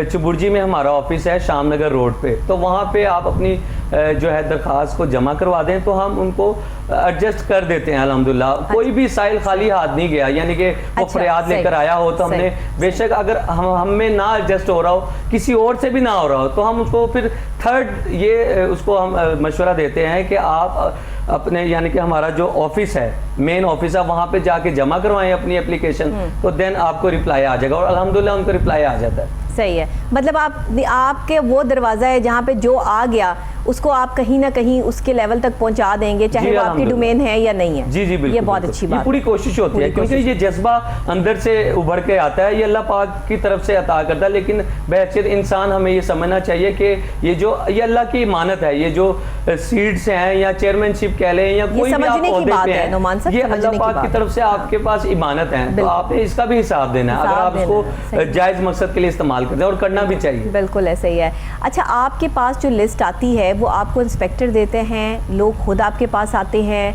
चुबुर्जी में हमारा ऑफिस है शामनगर रोड पे, तो वहाँ पे आप अपनी जो है दरख्वास्त को जमा करवा दें, तो हम उनको एडजस्ट कर देते हैं अल्हम्दुलिल्लाह। कोई भी साइल खाली हाथ नहीं गया, यानी कि वो फरियाद लेकर आया हो तो हमने बेशक अगर हम में ना एडजस्ट हो रहा हो, किसी और से भी ना हो रहा हो, तो हम उसको फिर थर्ड ये उसको हम मशवरा देते हैं कि आप अपने यानी कि हमारा जो ऑफिस है, मेन ऑफिस है, वहाँ पे जाके जमा करवाएं अपनी एप्लीकेशन, तो देन आपको रिप्लाई आ जाएगा, और अल्हम्दुलिल्लाह उनको रिप्लाई आ जाता है। सही है, मतलब आपके वो दरवाज़ा है जहाँ पे जो आ गया उसको आप कहीं ना कहीं उसके लेवल तक पहुंचा देंगे, चाहे वो आपकी डोमेन है या नहीं है। जी जी बिल्कुल, ये बहुत अच्छी बात, ये पूरी कोशिश होती है, क्योंकि ये जज्बा अंदर से उभर के आता है, ये अल्लाह पाक की तरफ से अता करता है। लेकिन बेहतर इंसान हमें ये समझना चाहिए कि ये अल्लाह की इमानत है, ये जो सीट्स हैं या चेयरमैनशिप कह लें या कोई भी आप ओहदे पे हैं, ये अल्लाह पाक की तरफ से आपके पास इमानत है, तो आपने इसका भी हिसाब देना है, अगर आप इसको जायज़ मकसद के लिए इस्तेमाल करते हैं, और करना भी चाहिए। बिल्कुल ऐसा ही है। अच्छा, आपके पास जो लिस्ट आती है वो आपको इंस्पेक्टर देते हैं, लोग खुद आपके पास आते हैं,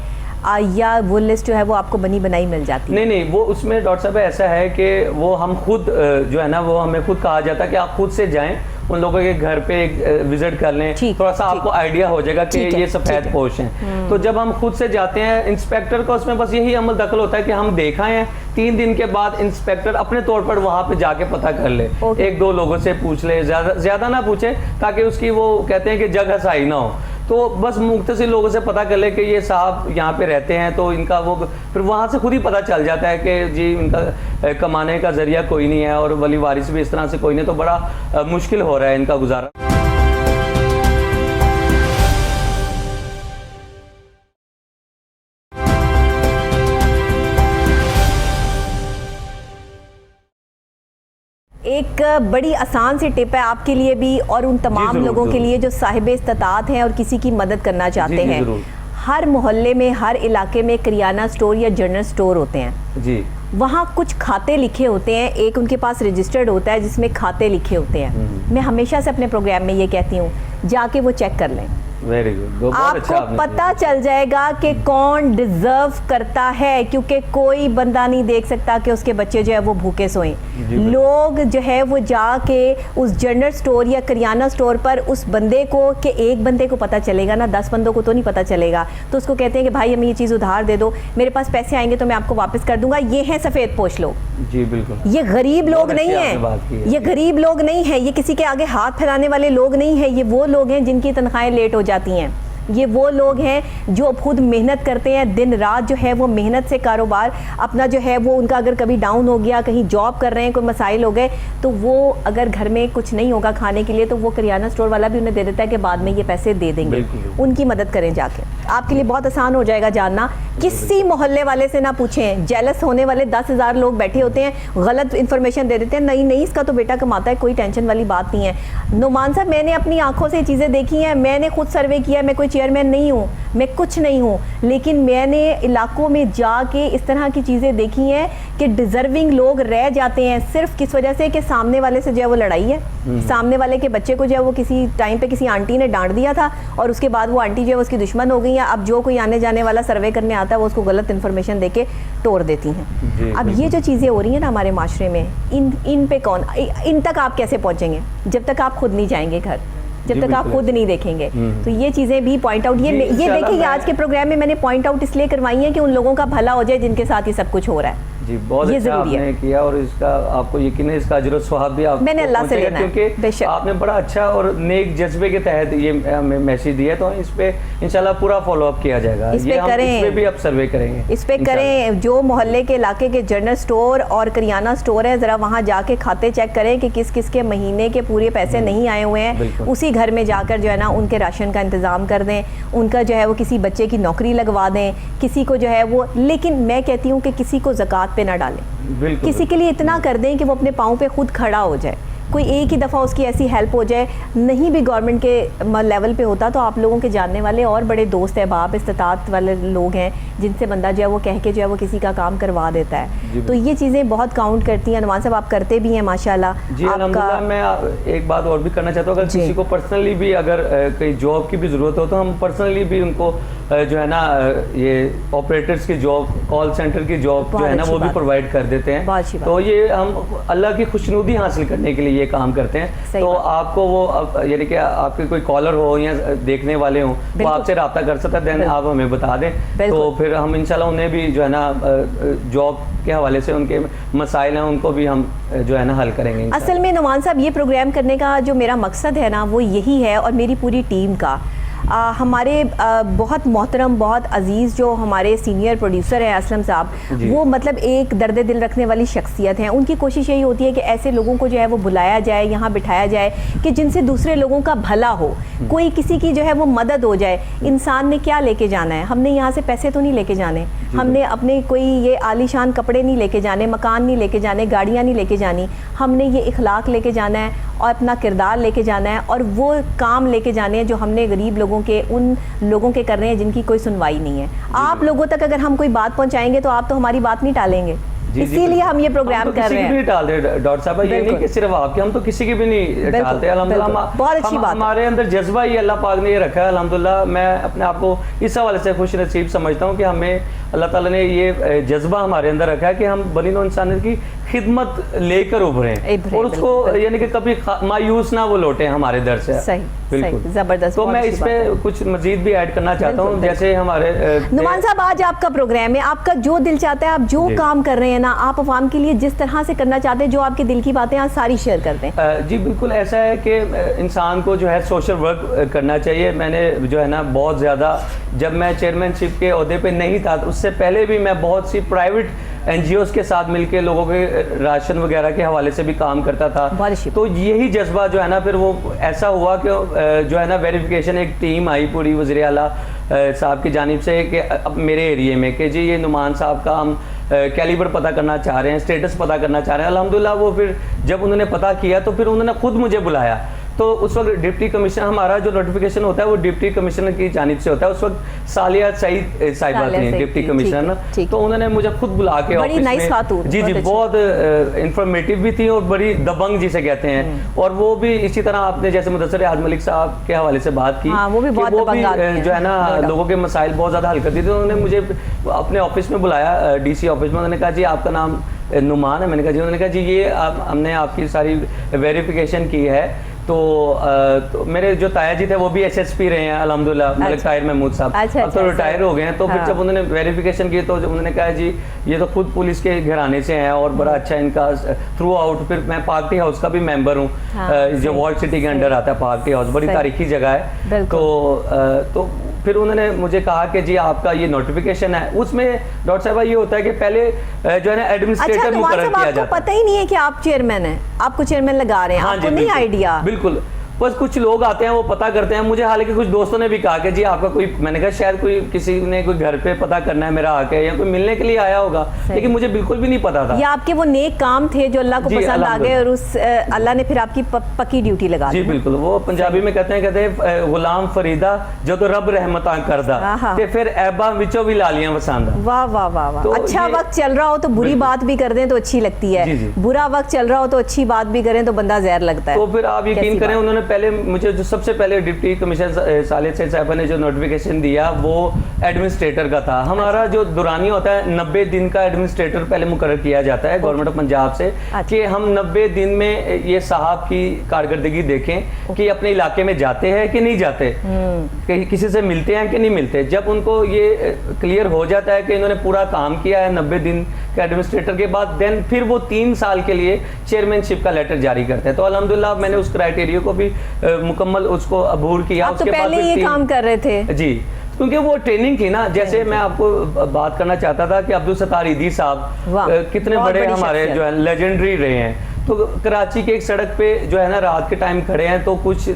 या वो लिस्ट जो है वो आपको बनी बनाई मिल जाती है? नहीं, वो उसमें डॉक्टर साहब ऐसा है कि वो हम खुद जो है ना, वो हमें खुद कहा जाता है कि आप खुद से जाएं, उन लोगों के घर पे एक विजिट कर लें, थोड़ा सा आपको आइडिया हो जाएगा कि ये सफ़ेद पोश हैं। तो जब हम खुद से जाते हैं, इंस्पेक्टर का उसमें बस यही अमल दखल होता है कि हम देखा है, 3 दिन के बाद इंस्पेक्टर अपने तौर पर वहाँ पे जाके पता कर ले, 1-2 लोगों से पूछ ले, ज़्यादा ना पूछे, ताकि उसकी वो कहते हैं कि जगह सही ना हो, तो बस मुख्तसिर लोगों से पता कर ले कि ये साहब यहाँ पे रहते हैं, तो इनका वो फिर वहाँ से खुद ही पता चल जाता है कि जी इनका कमाने का जरिया कोई नहीं है, और वली वारिस भी इस तरह से कोई नहीं, तो बड़ा मुश्किल हो रहा है इनका गुजारा। एक बड़ी आसान सी टिप है आपके लिए भी और उन तमाम लोगों के लिए जो साहिब इस्तात हैं और किसी की मदद करना चाहते हैं। हर मोहल्ले में, हर इलाके में किराना स्टोर या जनरल स्टोर होते हैं जी। वहाँ कुछ खाते लिखे होते हैं, एक उनके पास रजिस्टर्ड होता है जिसमें खाते लिखे होते हैं। मैं हमेशा से अपने प्रोग्राम में ये कहती हूँ, जाके वो चेक कर लें, वेरी गुड, आपको पता चल जाएगा कि कौन डिजर्व करता है, क्योंकि कोई बंदा नहीं देख सकता कि उसके बच्चे जो है वो भूखे सोएं। लोग जो है वो जाके उस जनरल स्टोर या किराना स्टोर पर उस बंदे को, कि एक बंदे को पता चलेगा ना, 10 बंदों को तो नहीं पता चलेगा, तो उसको कहते हैं कि भाई हमें ये चीज़ उधार दे दो, मेरे पास पैसे आएंगे तो मैं आपको वापस कर दूंगा। ये है सफ़ेद पोश लोग। जी बिल्कुल, ये गरीब लोग नहीं हैं, ये गरीब लोग नहीं हैं, ये किसी के आगे हाथ फैलाने वाले लोग नहीं हैं, ये वो लोग हैं जिनकी तनख्वाहें लेट हो जाती हैं। ये वो लोग हैं जो खुद मेहनत करते हैं, दिन रात जो है वो मेहनत से कारोबार अपना जो है वो उनका अगर कभी डाउन हो गया, कहीं जॉब कर रहे हैं, कोई मसाइल हो गए, तो वो अगर घर में कुछ नहीं होगा खाने के लिए तो वो करियाना स्टोर वाला भी उन्हें दे देता है कि बाद में ये पैसे दे देंगे। उनकी मदद करें जाके, आपके लिए बहुत आसान हो जाएगा जानना। किसी मोहल्ले वाले से ना पूछें, जेलस होने वाले 10,000 लोग बैठे होते हैं, गलत इन्फॉर्मेशन दे देते हैं, नहीं नहीं इसका तो बेटा कमाता है, कोई टेंशन वाली बात नहीं है। नुमान साहब, मैंने अपनी आंखों से चीज़ें देखी हैं, मैंने खुद सर्वे किया, मैं कोई चेयरमैन नहीं हूँ, मैं कुछ नहीं हूँ, लेकिन मैंने इलाकों में जाके इस तरह की चीज़ें देखी हैं कि डिज़र्विंग लोग रह जाते हैं सिर्फ किस वजह से कि सामने वाले से जो है वो लड़ाई है, सामने वाले के बच्चे को जो है वो किसी टाइम पे किसी आंटी ने डांट दिया था और उसके बाद वो आंटी जो है उसकी दुश्मन हो गई है। अब जो कोई आने जाने वाला सर्वे करने आता है वो उसको गलत इन्फॉर्मेशन देके तोड़ देती हैं। अब ये जो चीज़ें हो रही हैं ना हमारे माशरे में, इन पे कौन, इन तक आप कैसे पहुँचेंगे जब तक आप खुद नहीं जाएंगे घर, जब तक आप खुद नहीं देखेंगे। तो ये चीज़ें भी पॉइंट आउट, ये देखिए आज के प्रोग्राम में मैंने पॉइंट आउट इसलिए करवाई है कि उन लोगों का भला हो जाए जिनके साथ ये सब कुछ हो रहा है। जी, बहुत अच्छा आपने किया और इसका आपको यकीन है इसका अजर और सवाब भी आपको मैंने अल्लाह से लेना है, क्योंकि आपने बड़ा अच्छा और नेक जज्बे के तहत ये मैसेज दिया, तो इस पे इंशाल्लाह पूरा फॉलो अप किया जाएगा। इस पे भी अब सर्वे करेंगे, इस पे करें। जो मोहल्ले के इलाके के जनरल स्टोर और करियाना स्टोर है, ज़रा वहाँ जाके खाते चेक करें कि किस किस के महीने के पूरे पैसे नहीं आए हुए हैं। उसी घर में जाकर जो है ना उनके राशन का इंतज़ाम कर दें, उनका जो है वो किसी बच्चे की नौकरी लगवा दें, किसी को जो है वो, लेकिन मैं कहती हूँ कि किसी को ज़कात पे ना डालें, किसी के लिए इतना कर दें कि वो अपने पाँव पे खुद खड़ा हो जाए। कोई एक ही दफ़ा उसकी ऐसी हेल्प हो जाए, नहीं भी गवर्नमेंट के लेवल पे होता तो आप लोगों के जानने वाले और बड़े दोस्त अहबाब इस्तात वाले लोग हैं जिनसे बंदा जो है वो कह के जो है वो किसी का काम करवा देता है। तो ये चीज़ें बहुत काउंट करती हैं। नुमान साहब आप करते भी हैं माशाल्लाह। जी अल्हम्दुलिल्लाह। मैं एक बात और भी करना चाहता हूँ, अगर किसी को पर्सनली भी अगर कहीं जॉब की भी ज़रूरत हो तो हम पर्सनली भी उनको जो है ना ये ऑपरेटर्स की जॉब, कॉल सेंटर की जॉब जो है ना वो भी प्रोवाइड कर देते हैं। तो ये हम अल्लाह की खुशनुदी हासिल करने के लिए ये काम करते हैं। तो आपको वो यानी कि आपके कोई कॉलर हो या देखने वाले हो वो आपसे रब्ता कर सकता है, देन आप हमें बता दें, तो फिर हम इंशाल्लाह उन्हें भी जो है ना जॉब के हवाले से उनके मसाइल हैं उनको भी हम जो है ना हल करेंगे। असल में नुमान साहब ये प्रोग्राम करने का जो मेरा मकसद है ना वो यही है, और मेरी पूरी टीम का। हमारे बहुत मोहतरम, बहुत अजीज़ जो हमारे सीनियर प्रोड्यूसर हैं असलम साहब, वो मतलब एक दर्द दिल रखने वाली शख्सियत हैं। उनकी कोशिश यही होती है कि ऐसे लोगों को जो है वो बुलाया जाए, यहाँ बिठाया जाए कि जिनसे दूसरे लोगों का भला हो, कोई किसी की जो है वो मदद हो जाए। इंसान ने क्या लेके जाना है, हमने यहाँ से पैसे तो नहीं लेके जाने, हमने अपने कोई ये आलीशान कपड़े नहीं लेके जाने, मकान नहीं लेके जाने, गाड़ियाँ नहीं लेके जानी, हमने ये इखलाक लेके जाना है और अपना किरदार लेके जाना है, और वो काम लेके जाने हैं जो हमने गरीब लोगों के, उन लोगों के कर रहे हैं जिनकी कोई सुनवाई नहीं है। आप लोगों तक अगर हम कोई बात पहुंचाएंगे तो आप तो हमारी बात नहीं टालेंगे, इसीलिए हम ये प्रोग्राम कर रहे हैं। नहीं टाल रहे डॉक्टर साहब, ये नहीं कि सिर्फ आपके, हम तो किसी की भी नहीं टालते। अल्हम्दुलिल्लाह बहुत अच्छी बात, हमारे अंदर जज्बा ही अल्लाह पाक ने ये रखा है। अल्हम्दुलिल्लाह मैं अपने आप को इस हवाले से खुश नसीब समझता हूँ कि हमें अल्लाह ताला ने ये जज्बा हमारे अंदर रखा है कि हम बनी नौ इंसानियत की खिदमत लेकर उभरे और उसको यानी कि कभी मायूस ना वो लौटे हमारे दर से। सही, बिल्कुल जबरदस्त। तो मैं इस पे कुछ मजीद भी ऐड करना चाहता हूँ, जैसे हमारे नुमान साहब आज आपका प्रोग्राम है, आपका जो दिल चाहता है, आप जो काम कर रहे हैं ना, आप अवाम के लिए जिस तरह से करना चाहते हैं, जो आपके दिल की बातें आज सारी शेयर करते हैं। जी बिल्कुल ऐसा है कि इंसान को जो है सोशल वर्क करना चाहिए। मैंने जो है ना बहुत ज़्यादा, जब मैं चेयरमैनशिप के ओहदे पे नहीं था तो उससे पहले भी मैं बहुत सी प्राइवेट NGOs के साथ मिलके लोगों के राशन वगैरह के हवाले से भी काम करता था। तो यही जज्बा जो है ना फिर वो ऐसा हुआ कि जो है ना वेरिफिकेशन एक टीम आई पूरी वज़ीर आला साहब की जानिब से कि अब मेरे एरिए में कि जी ये नुमान साहब का हम कैलिबर पता करना चाह रहे हैं, स्टेटस पता करना चाह रहे हैं। अल्हम्दुलिल्लाह वो फिर जब उन्होंने पता किया तो फिर उन्होंने खुद मुझे बुलाया। तो उस वक्त डिप्टी कमिश्नर, हमारा जो नोटिफिकेशन होता है वो डिप्टी कमिश्नर की जानिब से होता है। उस वक्त सालिया सईद साहिबा थी डिप्टी कमिश्नर ना, तो उन्होंने मुझे खुद बुला के ऑफिस में, जी बहुत इंफॉर्मेटिव भी थी और बड़ी दबंग जिसे कहते हैं। और वो भी इसी तरह आपने जैसे मुदस्सिर आज मलिक साहब के हवाले से बात की, वो भी जो है ना लोगों के मसाइल बहुत ज़्यादा हल करती थी। उन्होंने मुझे अपने ऑफिस में बुलाया, DC ऑफिस में। उन्होंने कहा जी आपका नाम नुमान है। मैंने कहा जी, उन्होंने कहा जी ये हमने आपकी सारी वेरिफिकेशन की है तो मेरे जो ताया जी थे वो भी एसएसपी रहे हैं अल्हम्दुलिल्लाह, मलिक ताहिर महमूद साहब। अब तो रिटायर हो गए हैं। तो फिर जब उन्होंने वेरिफिकेशन की तो जब उन्होंने कहा जी ये तो खुद पुलिस के घराने से हैं और बड़ा अच्छा इनका थ्रू आउट, फिर मैं पार्टी हाउस का भी मेंबर हूँ, जो वॉल सिटी के अंडर आता है पार्टी हाउस, बड़ी तारीखी जगह है। तो फिर उन्होंने मुझे कहा कि जी आपका ये नोटिफिकेशन है, उसमें डॉक्टर साहब ये होता है कि पहले जो है ना एडमिनिस्ट्रेटर मुकर्रर किया जाता है। पता ही नहीं है कि आप चेयरमैन हैं, आपको चेयरमैन लगा रहे हैं, आपको नहीं आइडिया। बिल्कुल, बस कुछ लोग आते हैं वो पता करते हैं। मुझे हालांकि कुछ दोस्तों ने भी कहा कि जी आपका कोई, मैंने कहा शायद कोई किसी ने कोई घर पे पता करना है मेरा आके, या कोई मिलने के लिए आया होगा, लेकिन मुझे बिल्कुल भी नहीं पता था। ये आपके वो नेक काम थे जो अल्लाह को पसंद आ गए और उस अल्लाह ने फिर आपकी पक्की ड्यूटी लगा दी। जी बिल्कुल, वो पंजाबी में कहते हैं गुलाम फरीदा जो तो रब रहमतां करदा ते फिर ऐबा विचों भी लालियां वसांदा। वाह वाह वाह वाह। अच्छा वक्त चल रहा हो तो बुरी बात भी कर दें तो अच्छी लगती है, बुरा वक्त चल रहा हो तो अच्छी बात भी करें तो बंदा जहर लगता है। तो फिर आप यकीन करें, उन्होंने पहले मुझे जो सबसे पहले डिप्टी कमिश्नर सालिद सैयद साहब ने जो नोटिफिकेशन दिया वो एडमिनिस्ट्रेटर का था। हमारा जो दुरानी होता है 90 दिन का एडमिनिस्ट्रेटर पहले मुकर्रर किया जाता है गवर्नमेंट ऑफ पंजाब से, कि हम 90 दिन में ये साहब की कारकर्दगी देखें कि अपने इलाके में जाते हैं कि नहीं जाते, कि किसी से मिलते हैं कि नहीं मिलते। जब उनको ये क्लियर हो जाता है कि इन्होंने पूरा काम किया है 90 दिन के एडमिनिस्ट्रेटर के बाद, देन फिर वो 3 साल के लिए चेयरमैनशिप का लेटर जारी करते हैं। तो अल्हम्दुलिल्लाह मैंने उस क्राइटेरिया को भी मुकम्मल उसको अबूर किया। आप तो पहले ये काम कर रहे थे जी, क्योंकि वो ट्रेनिंग थी ना। जैसे मैं आपको बात करना चाहता था कि अब्दुल सत्तार ईदी साहब कितने बड़े हमारे जो है लेजेंडरी रहे हैं। तो कराची के एक सड़क पे जो है ना रात के टाइम खड़े हैं तो कुछ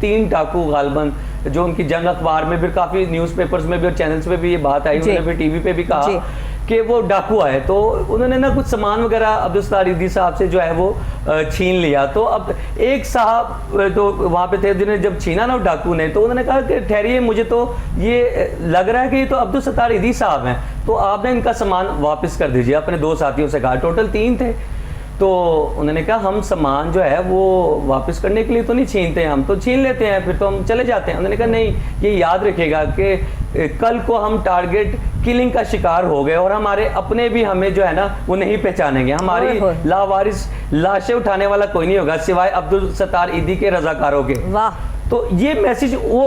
3 डाकू गालबन, जो उनकी जंग अखबार में भी काफ़ी न्यूज़पेपर्स में भी और चैनल्स पे भी ये बात आई, उन्होंने भी टीवी पे भी कहा कि वो डाकू आए। तो उन्होंने ना कुछ सामान वगैरह अब्दुल सत्तार ईदी साहब से जो है वो छीन लिया। तो अब एक साहब तो वहाँ पे थे जिन्हें जब छीना ना डाकू ने, तो उन्होंने कहा कि ठहरिए, मुझे तो ये लग रहा है कि ये तो अब्दुल सत्तार ईदी साहब हैं, तो आपने इनका सामान वापस कर दीजिए। अपने 2 साथियों से कहा, टोटल 3 थे। तो उन्होंने कहा हम सामान जो है वो वापस करने के लिए तो नहीं छीनते, हम तो छीन लेते हैं फिर तो हम चले जाते हैं। उन्होंने कहा नहीं, ये याद रखिएगा कि कल को हम टारगेट किलिंग का शिकार हो गए और हमारे अपने भी हमें जो है ना वो नहीं पहचानेंगे, हमारी लावारिस लाशें उठाने वाला कोई नहीं होगा सिवाय अब्दुल सत्तार ईदी के रजाकारों के। वाह। तो ये मैसेज वो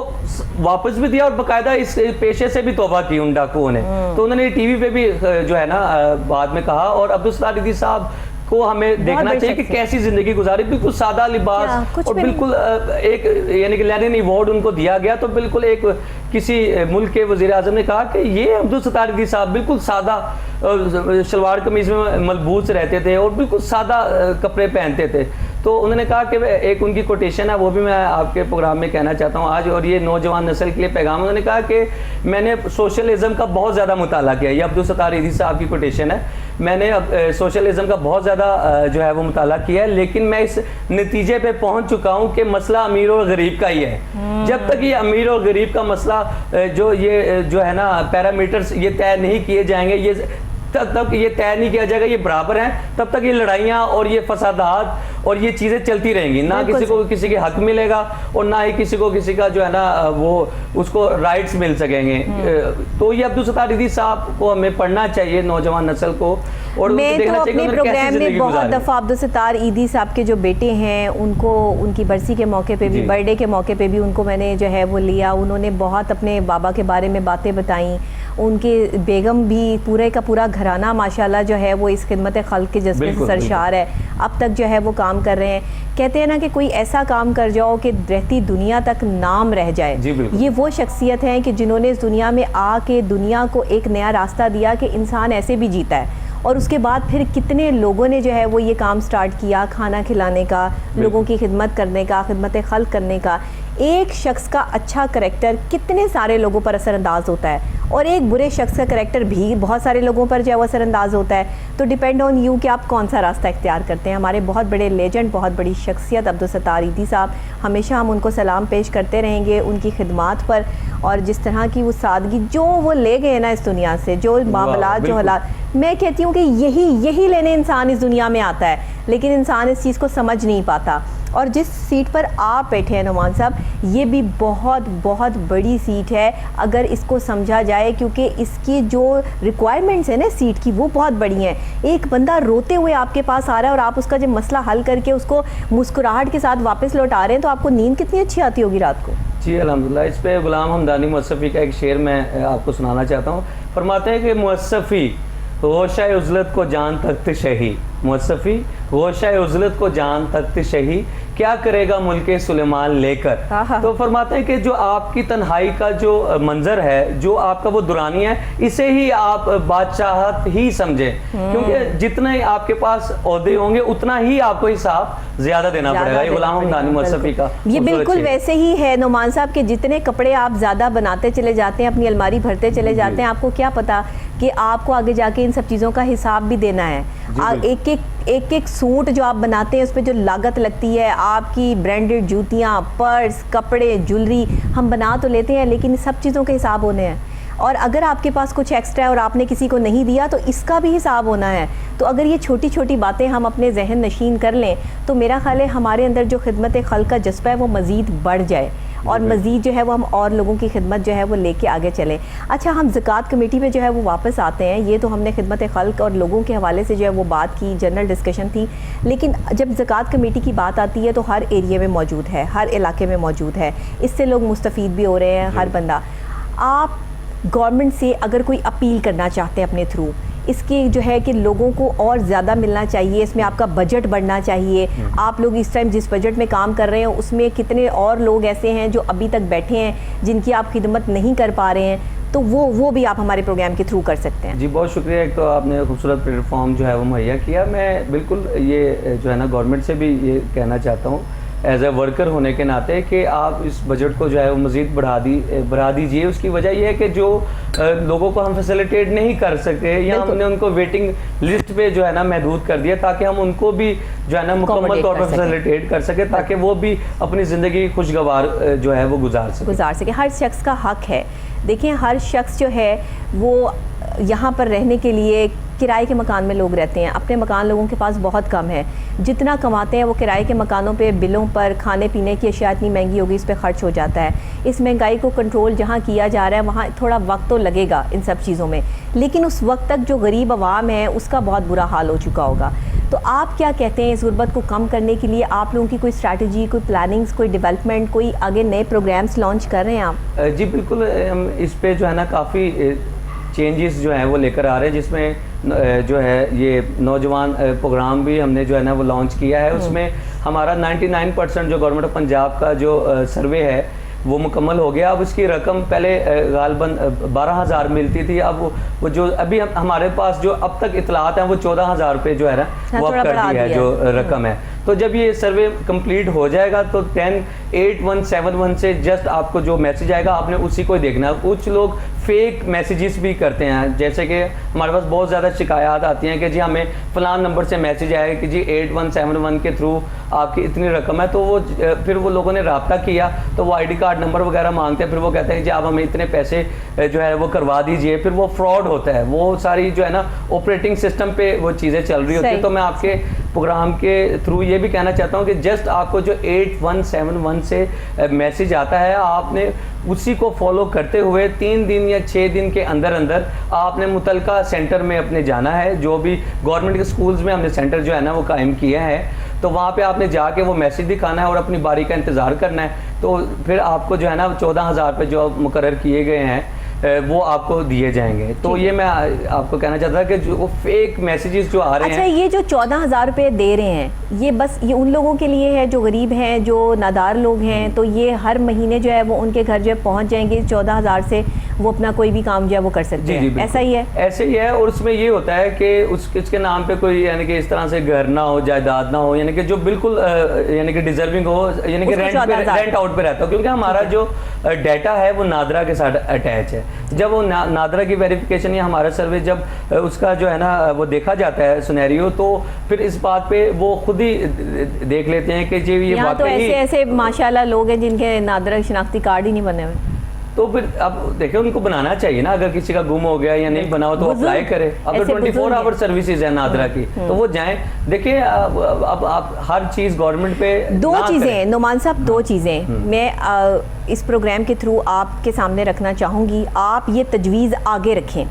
वापस भी दिया और बाकायदा इस पेशे से भी तौबा की उन डाकुओं ने। तो उन्होंने टीवी पे भी जो है ना बाद में कहा। और अब्दुल सत्तार ईदी साहब को हमें देखना चाहिए कि कैसी जिंदगी गुजारी, बिल्कुल सादा लिबास और बिल्कुल एक यानी कि लेनिन अवार्ड उनको दिया गया। तो बिल्कुल एक किसी मुल्क के वजीर आजम ने कहा कि ये अब्दुल सत्तार ईदी साहब बिल्कुल सादा शलवार कमीज में मलबूस रहते थे और बिल्कुल सादा कपड़े पहनते थे। तो उन्होंने कहा कि एक उनकी कोटेशन है, वो भी मैं आपके प्रोग्राम में कहना चाहता हूँ आज, और ये नौजवान नस्ल के लिए पैगाम। उन्होंने कहा कि मैंने सोशलिज्म का बहुत ज़्यादा मुताला किया, ये अब्दुल सत्तार ईदी साहब की कोटेशन है। मैंने सोशलिज्म का बहुत ज़्यादा जो है वो मुताला किया है, लेकिन मैं इस नतीजे पे पहुँच चुका हूँ कि मसला अमीर और गरीब का ही है। जब तक ये अमीर और गरीब का मसला जो है ना पैरामीटर्स ये तय नहीं किए जाएंगे, ये तब तक ये तय नहीं किया जाएगा ये बराबर हैं, तब तक ये लड़ाइयाँ और ये फसादात और ये चीज़ें चलती रहेंगी। ना किसी को किसी के हक मिलेगा और ना ही किसी को किसी का जो है ना वो उसको राइट्स मिल सकेंगे। तो ये अब्दुल सत्तार ईदी साहब को हमें पढ़ना चाहिए, नौजवान नस्ल को, और मैं तो अपने प्रोग्राम में बहुत दफ़ा अब्दुल सत्तार ईदी साहब के जो बेटे हैं उनको उनकी बरसी के मौके पे भी, बर्थडे के मौके पे भी उनको मैंने जो है वो लिया। उन्होंने बहुत अपने बाबा के बारे में बातें बताई। उनके बेगम भी पूरे का पूरा घराना माशाल्लाह जो है वो इस खिदमत खल्क के जज्बे से सरशार है, अब तक जो है वो काम कर रहे हैं। कहते हैं ना कि कोई ऐसा काम कर जाओ कि रहती दुनिया तक नाम रह जाए। ये वो शख्सियत हैं कि जिन्होंने इस दुनिया में आके दुनिया को एक नया रास्ता दिया कि इंसान ऐसे भी जीता है। और उसके बाद फिर कितने लोगों ने जो है वो ये काम स्टार्ट किया, खाना खिलाने का, लोगों की खिदमत करने का, खिदमत खल्क करने का। एक शख्स का अच्छा करैक्टर कितने सारे लोगों पर असरअंदाज होता है और एक बुरे शख्स का करैक्टर भी बहुत सारे लोगों पर जो है वो असरअंदाज होता है। तो डिपेंड ऑन यू कि आप कौन सा रास्ता इख्तियार करते हैं। हमारे बहुत बड़े लेजेंड, बहुत बड़ी शख्सियत अब्दुल सत्तार ईदी साहब, हमेशा हम उनको सलाम पेश करते रहेंगे उनकी खिदमात पर। और जिस तरह की वो सादगी जो वो ले गए ना इस दुनिया से, जो मामलात, जो हालात, मैं कहती हूँ कि यही लेने इंसान इस दुनिया में आता है, लेकिन इंसान इस चीज़ को समझ नहीं पाता। और जिस सीट पर आप बैठे हैं नुमान साहब, ये भी बहुत बहुत बड़ी सीट है अगर इसको समझा जाए, क्योंकि इसकी जो रिक्वायरमेंट्स है ना सीट की वो बहुत बड़ी हैं। एक बंदा रोते हुए आपके पास आ रहा है और आप उसका जब मसला हल करके उसको मुस्कुराहट के साथ वापस लौटा रहे हैं, तो आपको नींद कितनी अच्छी आती होगी रात को। जी अल्हम्दुलिल्लाह। इस पे गुलाम हमदानी मुअस्सफ़ी का एक शेर मैं आपको सुनाना चाहता हूँ। फरमाते हैं कि मुअस्सफ़ी गोशाए उज़लत को जान तख्त शही, मुअस्सफ़ी गोशाए उज़लत को जान तख्त शही, क्या करेगा मुल्के सुलेमान लेकर। तो फरमाते हैं कि जो आपकी तन्हाई का जो मंजर है, जो आपका वो दुरानी है, इसे ही आप बादशाहत ही समझें, क्योंकि जितने आपके पास ओहदे होंगे उतना ही आपको हिसाब ज्यादा देना पड़ेगा। ये गुलाम हमदानी मुअस्सफ़ी का ये बिल्कुल वैसे ही है नुमान साहब के जितने कपड़े आप ज्यादा बनाते चले जाते हैं, अपनी अलमारी भरते चले जाते हैं, आपको क्या पता कि आपको आगे जाके इन सब चीज़ों का हिसाब भी देना है। एक एक सूट जो आप बनाते हैं उस पर जो लागत लगती है, आपकी ब्रांडेड जूतियाँ, पर्स, कपड़े, ज्वेलरी हम बना तो लेते हैं, लेकिन सब चीज़ों के हिसाब होने हैं। और अगर आपके पास कुछ एक्स्ट्रा है और आपने किसी को नहीं दिया तो इसका भी हिसाब होना है। तो अगर ये छोटी छोटी बातें हम अपने जहन नशीन कर लें तो मेरा ख्याल है हमारे अंदर जो खिदमत खल्क का जज्बा है वो मज़ीद बढ़ जाए और मज़ीद जो है वो हम और लोगों की खिदमत जो है वो लेके आगे चलें। अच्छा, हम ज़कात कमेटी पे जो है वो वापस आते हैं। ये तो हमने खिदमत खल्क और लोगों के हवाले से जो है वो बात की, जनरल डिस्कशन थी, लेकिन जब ज़कात कमेटी की बात आती है तो हर एरिया में मौजूद है, हर इलाके में मौजूद है, इससे लोग मुस्तफ़ीद भी हो रहे हैं हर बंदा। आप गवर्नमेंट से अगर कोई अपील करना चाहते हैं अपने थ्रू, इसकी जो है कि लोगों को और ज़्यादा मिलना चाहिए, इसमें आपका बजट बढ़ना चाहिए। आप लोग इस टाइम जिस बजट में काम कर रहे हैं उसमें कितने और लोग ऐसे हैं जो अभी तक बैठे हैं जिनकी आप खिदमत नहीं कर पा रहे हैं, तो वो भी आप हमारे प्रोग्राम के थ्रू कर सकते हैं। जी बहुत शुक्रिया। एक तो आपने खूबसूरत प्लेटफॉर्म जो है वो मुहैया किया। मैं बिल्कुल ये जो है ना गवर्नमेंट से भी ये कहना चाहता हूँ एज ए वर्कर होने के नाते कि आप इस बजट को जो है वो मज़ीद बढ़ा दीजिए। उसकी वजह यह है कि जो लोगों को हम फैसिलिटेट नहीं कर सकते या हमने उनको वेटिंग लिस्ट पे जो है ना महदूद कर दिया, ताकि हम उनको भी जो है ना मुकम्मल तौर पर फैसिलिटेट कर सके, ताकि वो भी अपनी ज़िंदगी खुशगवार जो है वो गुजार सके। हर शख्स का हक है। देखिए, हर शख्स जो है वो यहाँ पर रहने के लिए किराए के मकान में लोग रहते हैं, अपने मकान लोगों के पास बहुत कम है, जितना कमाते हैं वो किराए के मकानों पे, बिलों पर, खाने पीने की अशिया इतनी महंगी होगी, इस पे खर्च हो जाता है। इस महंगाई को कंट्रोल जहाँ किया जा रहा है वहाँ थोड़ा वक्त तो लगेगा इन सब चीज़ों में, लेकिन उस वक्त तक जो गरीब आवाम है उसका बहुत बुरा हाल हो चुका होगा। तो आप क्या कहते हैं, इस गुर्बत को कम करने के लिए आप लोगों की कोई स्ट्रैटेजी, कोई प्लानिंग्स, कोई डेवलपमेंट, कोई आगे नए प्रोग्राम्स लॉन्च कर रहे हैं आप? जी बिल्कुल, हम इस पे जो है ना काफ़ी चेंजेस जो हैं वो लेकर आ रहे हैं, जिसमें जो है ये नौजवान प्रोग्राम भी हमने जो है ना वो लॉन्च किया है। उसमें हमारा 99% जो गवर्नमेंट ऑफ पंजाब का जो सर्वे है वो मुकम्मल हो गया। अब इसकी रकम पहले गालबन 12,000 मिलती थी, अब वो जो अभी हमारे पास जो अब तक इतलात हैं वो 14,000 रुपये जो है ना वो अब कर दिया है जो रकम है। तो जब ये सर्वे कंप्लीट हो जाएगा तो 108171 से जस्ट आपको जो मैसेज आएगा आपने उसी को ही देखना है। कुछ लोग फेक मैसेजेस भी करते हैं, जैसे कि हमारे पास बहुत ज़्यादा शिकायत आती हैं कि जी हमें फ़लान नंबर से मैसेज आया कि जी 8171 के थ्रू आपकी इतनी रकम है, तो वो फिर वो लोगों ने रब्ता किया तो वो ID कार्ड नंबर वगैरह मांगते हैं, फिर वो कहते हैं जी आप हमें इतने पैसे जो है वो करवा दीजिए, फिर वो फ्रॉड होता है। वो सारी जो है ना ऑपरेटिंग सिस्टम पे वो चीज़ें चल रही होती है। तो मैं आपके प्रोग्राम के थ्रू ये भी कहना चाहता हूँ कि जस्ट आपको जो 8171 से मैसेज आता है आपने उसी को फॉलो करते हुए 3 दिन या 6 दिन के अंदर अंदर आपने मुतलका सेंटर में अपने जाना है। जो भी गवर्नमेंट के स्कूल्स में हमने सेंटर जो है ना वो कायम किया है, तो वहाँ पे आपने जाके वो मैसेज दिखाना है और अपनी बारी का इंतज़ार करना है। तो फिर आपको जो है ना 14,000 रुपये जो मुकर्रर किए गए हैं वो आपको दिए जाएंगे। तो ये मैं आपको कहना चाहता था कि जो फेक मैसेजेस जो आ रहे हैं। अच्छा, ये जो 14,000 रुपये दे रहे हैं ये बस ये उन लोगों के लिए है जो गरीब हैं, जो नादार लोग हैं, तो ये हर महीने जो है वो उनके घर जो है पहुँच जाएंगे 14,000 से वो अपना कोई भी काम जो है वो कर सकते हैं? ऐसा ही है? ऐसे ही है। और उसमें ये होता है कि उसके नाम पे कोई यानी कि इस तरह से घर ना हो, जायदाद ना हो, यानी कि जो बिल्कुल यानी कि डिजर्विंग हो, यानी कि रेंट आउट पे रहता हो, क्योंकि हमारा जो डाटा है वो नादरा के साथ अटैच है। जब वो नादरा की वेरिफिकेशन या हमारा सर्वे जब उसका जो है ना वो देखा जाता है सिनेरियो, तो फिर इस बात पे वो खुद ही देख लेते हैं कि जी ये बात तो ऐसे माशाल्लाह लोग हैं जिनके नादरा शनाख्ती कार्ड ही नहीं बने हुए। तो फिर अब देखिए उनको बनाना चाहिए ना, अगर किसी का गुम हो गया या नहीं बनाओ तो अप्लाई करे। अब तो 24 आवर सर्विसेज है नादरा की, तो वो जाएं। देखिए अब आप हर चीज गवर्नमेंट पे दो चीजें नुमान साहब, दो चीजें मैं इस प्रोग्राम के थ्रू आपके सामने रखना चाहूँगी। आप ये तजवीज़ आगे रखें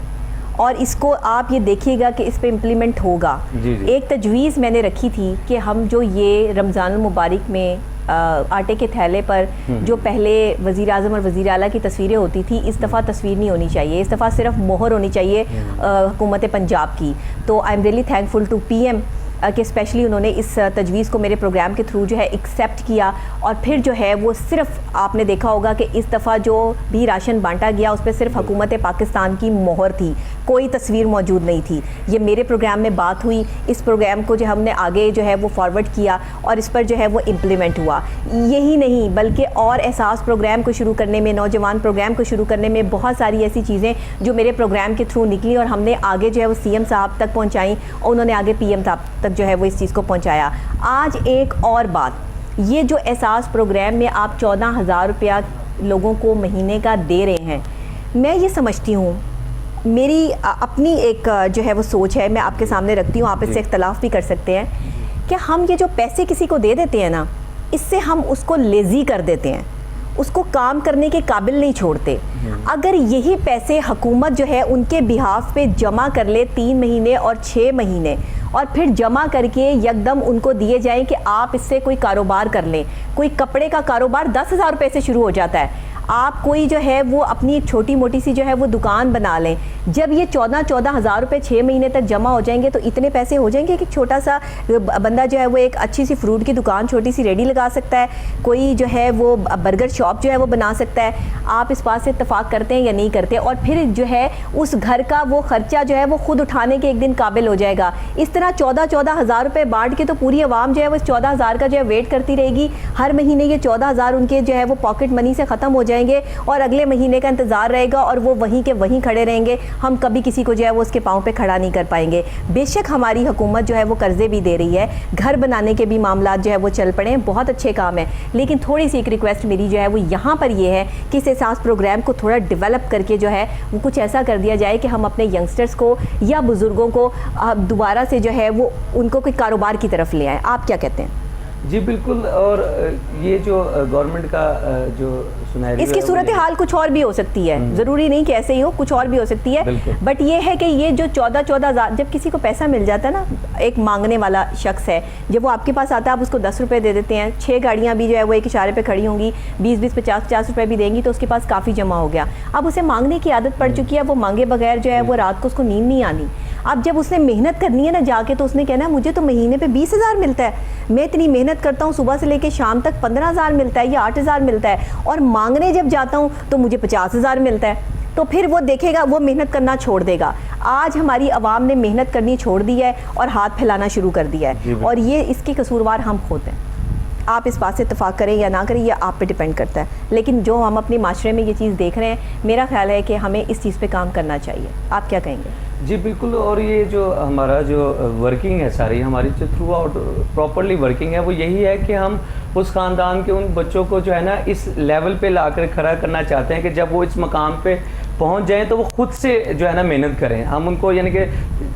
और इसको आप ये देखिएगा कि इस पे इम्प्लीमेंट होगा। एक तजवीज़ मैंने रखी थी कि हम जो ये रमज़ान मुबारक में आटे के थैले पर जो पहले वज़ीर आज़म और वज़ीर आला की तस्वीरें होती थी, इस दफ़ा तस्वीर नहीं होनी चाहिए, इस दफ़ा सिर्फ मोहर होनी चाहिए हुकूमत पंजाब की। तो I am really thankful to PM कि स्पेशली उन्होंने इस तजवीज़ को मेरे प्रोग्राम के थ्रू जो है एक्सेप्ट किया। और फिर जो है वो सिर्फ आपने देखा होगा कि इस दफ़ा जो भी राशन बांटा गया उस पर सिर्फ हुकूमत पाकिस्तान की मोहर थी, कोई तस्वीर मौजूद नहीं थी। ये मेरे प्रोग्राम में बात हुई, इस प्रोग्राम को जो हमने आगे जो है वो फॉरवर्ड किया और इस पर जो है वो इम्प्लीमेंट हुआ। यही नहीं बल्कि और एहसास प्रोग्राम को शुरू करने में, नौजवान प्रोग्राम को शुरू करने में बहुत सारी ऐसी चीज़ें जो मेरे प्रोग्राम के थ्रू निकली और हमने आगे जो है वो CM साहब तक पहुँचाई और उन्होंने आगे PM साहब तक जो है वो इस चीज़ को पहुँचाया। आज एक और बात, ये जो एहसास प्रोग्राम में आप 14,000 रुपया लोगों को महीने का दे रहे हैं, मैं ये समझती हूँ, मेरी अपनी एक जो है वो सोच है, मैं आपके सामने रखती हूँ, आप इससे इख्तलाफ भी कर सकते हैं कि हम ये जो पैसे किसी को दे देते हैं ना, इससे हम उसको लेज़ी कर देते हैं, उसको काम करने के काबिल नहीं छोड़ते। अगर यही पैसे हुकूमत जो है उनके बिहाफ पे जमा कर ले 3 महीने और 6 महीने और फिर जमा करके यकदम उनको दिए जाएं कि आप इससे कोई कारोबार कर लें। कोई कपड़े का कारोबार 10,000 रुपये से शुरू हो जाता है। आप कोई जो है वो अपनी एक छोटी मोटी सी जो है वो दुकान बना लें। जब ये 14 हज़ार रुपये 6 महीने तक जमा हो जाएंगे तो इतने पैसे हो जाएंगे कि छोटा सा बंदा जो है वो एक अच्छी सी फ्रूट की दुकान, छोटी सी रेडी लगा सकता है, कोई जो है वो बर्गर शॉप जो है वो बना सकता है। आप इस बात से इत्तेफाक करते हैं या नहीं करते? और फिर जो है उस घर का वो खर्चा जो है वो खुद उठाने के एक दिन काबिल हो जाएगा। इस तरह 14 हज़ार रुपये बांट के तो पूरी आवाम जो है वो इस 14 हज़ार का जो है वेट करती रहेगी। हर महीने ये 14 हज़ार उनके जो है वो पॉकेट मनी से ख़त्म हो जाएंगे और अगले महीने का इंतज़ार रहेगा और वो वहीं के वहीं खड़े रहेंगे। हम कभी किसी को जो है वो उसके पाँव पे खड़ा नहीं कर पाएंगे। बेशक हमारी हुकूमत जो है वो कर्जे भी दे रही है, घर बनाने के भी मामला जो है वो चल पड़े हैं, बहुत अच्छे काम है, लेकिन थोड़ी सी एक रिक्वेस्ट मेरी जो है वो यहाँ पर ये है कि इस एहसास प्रोग्राम को थोड़ा डेवलप करके जो है वो कुछ ऐसा कर दिया जाए कि हम अपने यंगस्टर्स को या बुज़ुर्गों को दोबारा से जो है वो उनको कोई कारोबार की तरफ ले आए। आप क्या कहते हैं? जी बिल्कुल। और ये जो गवर्नमेंट का जो सुनहरी, इसकी सूरत हाल कुछ और भी हो सकती है, ज़रूरी नहीं कि ऐसे ही हो, कुछ और भी हो सकती है। बट ये है कि ये जो 14 हज़ार, जब किसी को पैसा मिल जाता है ना, एक मांगने वाला शख्स है, जब वो आपके पास आता है आप उसको 10 रुपये दे देते हैं, 6 गाड़ियाँ भी जो है वो एक इशारे पे खड़ी होंगी, 20-20, 50-50 रुपये भी देंगी तो उसके पास काफ़ी जमा हो गया। अब उसे मांगने की आदत पड़ चुकी है, वो मांगे बगैर जो है वो रात को उसको नींद नहीं आनी। अब जब उसने मेहनत करनी है ना जाके, तो उसने कहना है मुझे तो महीने पे 20 हज़ार मिलता है, मैं इतनी मेहनत करता हूँ, सुबह से लेकर शाम तक 15 हज़ार मिलता है या 8 हज़ार मिलता है, और मांगने जब जाता हूँ तो मुझे 50 हज़ार मिलता है, तो फिर वो देखेगा, वो मेहनत करना छोड़ देगा। आज हमारी आवाम ने मेहनत करनी छोड़ दी है और हाथ फैलाना शुरू कर दिया है, और ये इसके कसूरवार हम खुद हैं। आप इस बात से इत्तेफाक करें या ना करें, ये आप पे डिपेंड करता है, लेकिन जो हम अपने माशरे में ये चीज़ देख रहे हैं, मेरा ख्याल है कि हमें इस चीज़ पे काम करना चाहिए। आप क्या कहेंगे? जी बिल्कुल। और ये जो हमारा जो वर्किंग है सारी, हमारी जो थ्रू आउट प्रॉपरली वर्किंग है, वो यही है कि हम उस ख़ानदान के उन बच्चों को जो है ना इस लेवल पे लाकर खड़ा करना चाहते हैं कि जब वो इस मकाम पे पहुंच जाएं तो वो खुद से जो है ना मेहनत करें। हम उनको यानी कि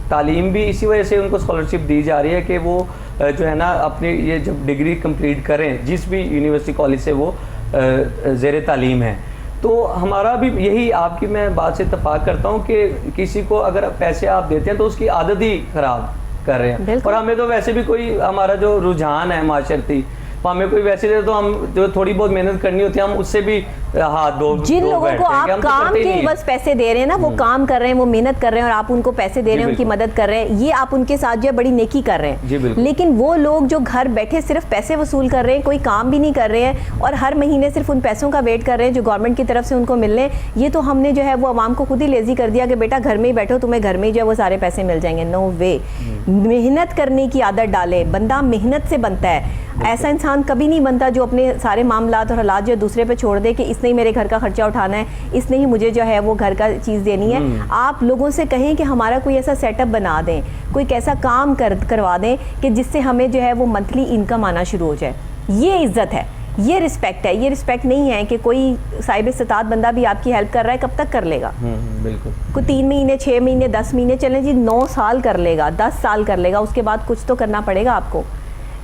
तालीम भी इसी वजह से उनको स्कॉलरशिप दी जा रही है कि वो जो है ना अपनी ये जब डिग्री कंप्लीट करें, जिस भी यूनिवर्सिटी कॉलेज से वो ज़ेर तालीम है, तो हमारा भी यही, आपकी मैं बात से इत्तेफाक करता हूँ कि किसी को अगर पैसे आप देते हैं तो उसकी आदत ही ख़राब कर रहे हैं। और हमें तो वैसे भी कोई, हमारा जो रुझान है माशरती, हमें कोई वैसे दे तो हम जो थोड़ी बहुत मेहनत करनी होती है हम उससे भी हाथ दो। जिन लोगों को आप काम के बस पैसे दे रहे हैं ना, वो काम कर रहे हैं, वो मेहनत कर रहे हैं और आप उनको पैसे दे रहे हैं, उनकी मदद कर रहे हैं, ये आप उनके साथ जो है बड़ी नेकी कर रहे हैं। लेकिन वो लोग जो घर बैठे सिर्फ पैसे वसूल कर रहे हैं, कोई काम भी नहीं कर रहे हैं और हर महीने सिर्फ उन पैसों का वेट कर रहे हैं जो गवर्नमेंट की तरफ से उनको मिल रहे हैं, ये तो हमने जो है वो आवाम को खुद ही लेजी कर दिया कि बेटा घर में ही बैठो, तुम्हें घर में ही जो है वो सारे पैसे मिल जाएंगे। नो वे। मेहनत करने की आदत डाले, बंदा मेहनत से बनता है। ऐसा इंसान कभी नहीं बनता जो अपने सारे मामलात और हालात जो दूसरे पे छोड़ दे कि इसने ही मेरे घर का खर्चा उठाना है, इसने ही मुझे जो है वो घर का चीज़ देनी है। आप लोगों से कहें कि हमारा कोई ऐसा सेटअप बना दें, कोई कैसा काम करवा दें कि जिससे हमें जो है वो मंथली इनकम आना शुरू हो जाए। ये इज़्ज़त है। ये रिस्पेक्ट है। ये रिस्पेक्ट नहीं है कि कोई साहिब इस्तात बंदा भी आपकी हेल्प कर रहा है, कब तक कर लेगा? बिल्कुल। कोई 3 महीने 6 महीने 10 महीने चलें जी, 9 साल कर लेगा, 10 साल कर लेगा, उसके बाद कुछ तो करना पड़ेगा आपको।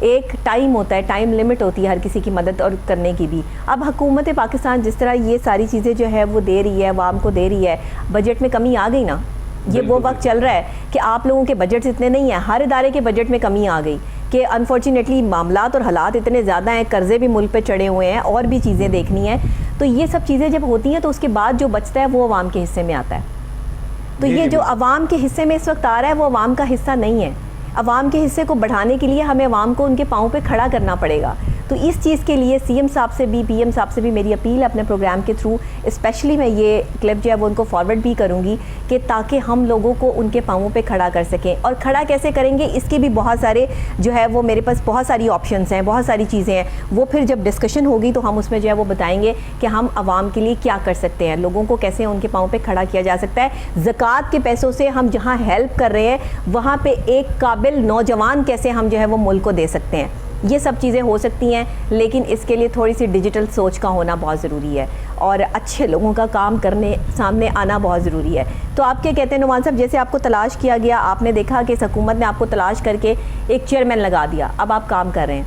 एक टाइम होता है, टाइम लिमिट होती है हर किसी की मदद और करने की भी। अब हुकूमत पाकिस्तान जिस तरह ये सारी चीज़ें जो है वो दे रही है, आवाम को दे रही है, बजट में कमी आ गई ना। ये वो वक्त चल रहा है कि आप लोगों के बजट इतने नहीं हैं, हर इदारे के बजट में कमी आ गई कि अनफॉर्चुनेटली मामलात और हालात इतने ज़्यादा हैं, कर्जे भी मुल्क पे चढ़े हुए हैं और भी चीज़ें देखनी हैं। तो ये सब चीज़ें जब होती हैं तो उसके बाद जो बचता है वो अवाम के हिस्से में आता है। तो ये जो अवाम के हिस्से में इस वक्त आ रहा है वो अवाम का हिस्सा नहीं है। अवाम के हिस्से को बढ़ाने के लिए हमें अवाम को उनके पाँव पे खड़ा करना पड़ेगा। तो इस चीज़ के लिए सीएम साहब से भी, पीएम साहब से भी मेरी अपील है अपने प्रोग्राम के थ्रू, स्पेशली मैं ये क्लिप जो है वो उनको फॉरवर्ड भी करूँगी कि ताकि हम लोगों को उनके पाँवों पे खड़ा कर सकें। और खड़ा कैसे करेंगे इसके भी बहुत सारे जो है वो मेरे पास बहुत सारी ऑप्शंस हैं, बहुत सारी चीज़ें हैं। वो फिर जब डिस्कशन होगी तो हम उसमें जो है वो बताएंगे कि हम आवाम के लिए क्या कर सकते हैं, लोगों को कैसे उनके पाँव पे खड़ा किया जा सकता है। ज़कात के पैसों से हम जहाँ हेल्प कर रहे हैं वहाँ पर एक काबिल नौजवान कैसे हम जो है वो मुल्क को दे सकते हैं। ये सब चीज़ें हो सकती हैं, लेकिन इसके लिए थोड़ी सी डिजिटल सोच का होना बहुत ज़रूरी है और अच्छे लोगों का काम करने सामने आना बहुत ज़रूरी है। तो आप क्या कहते हैं नुमान साहब, जैसे आपको तलाश किया गया, आपने देखा कि इस हुकूमत ने आपको तलाश करके एक चेयरमैन लगा दिया, अब आप काम कर रहे हैं,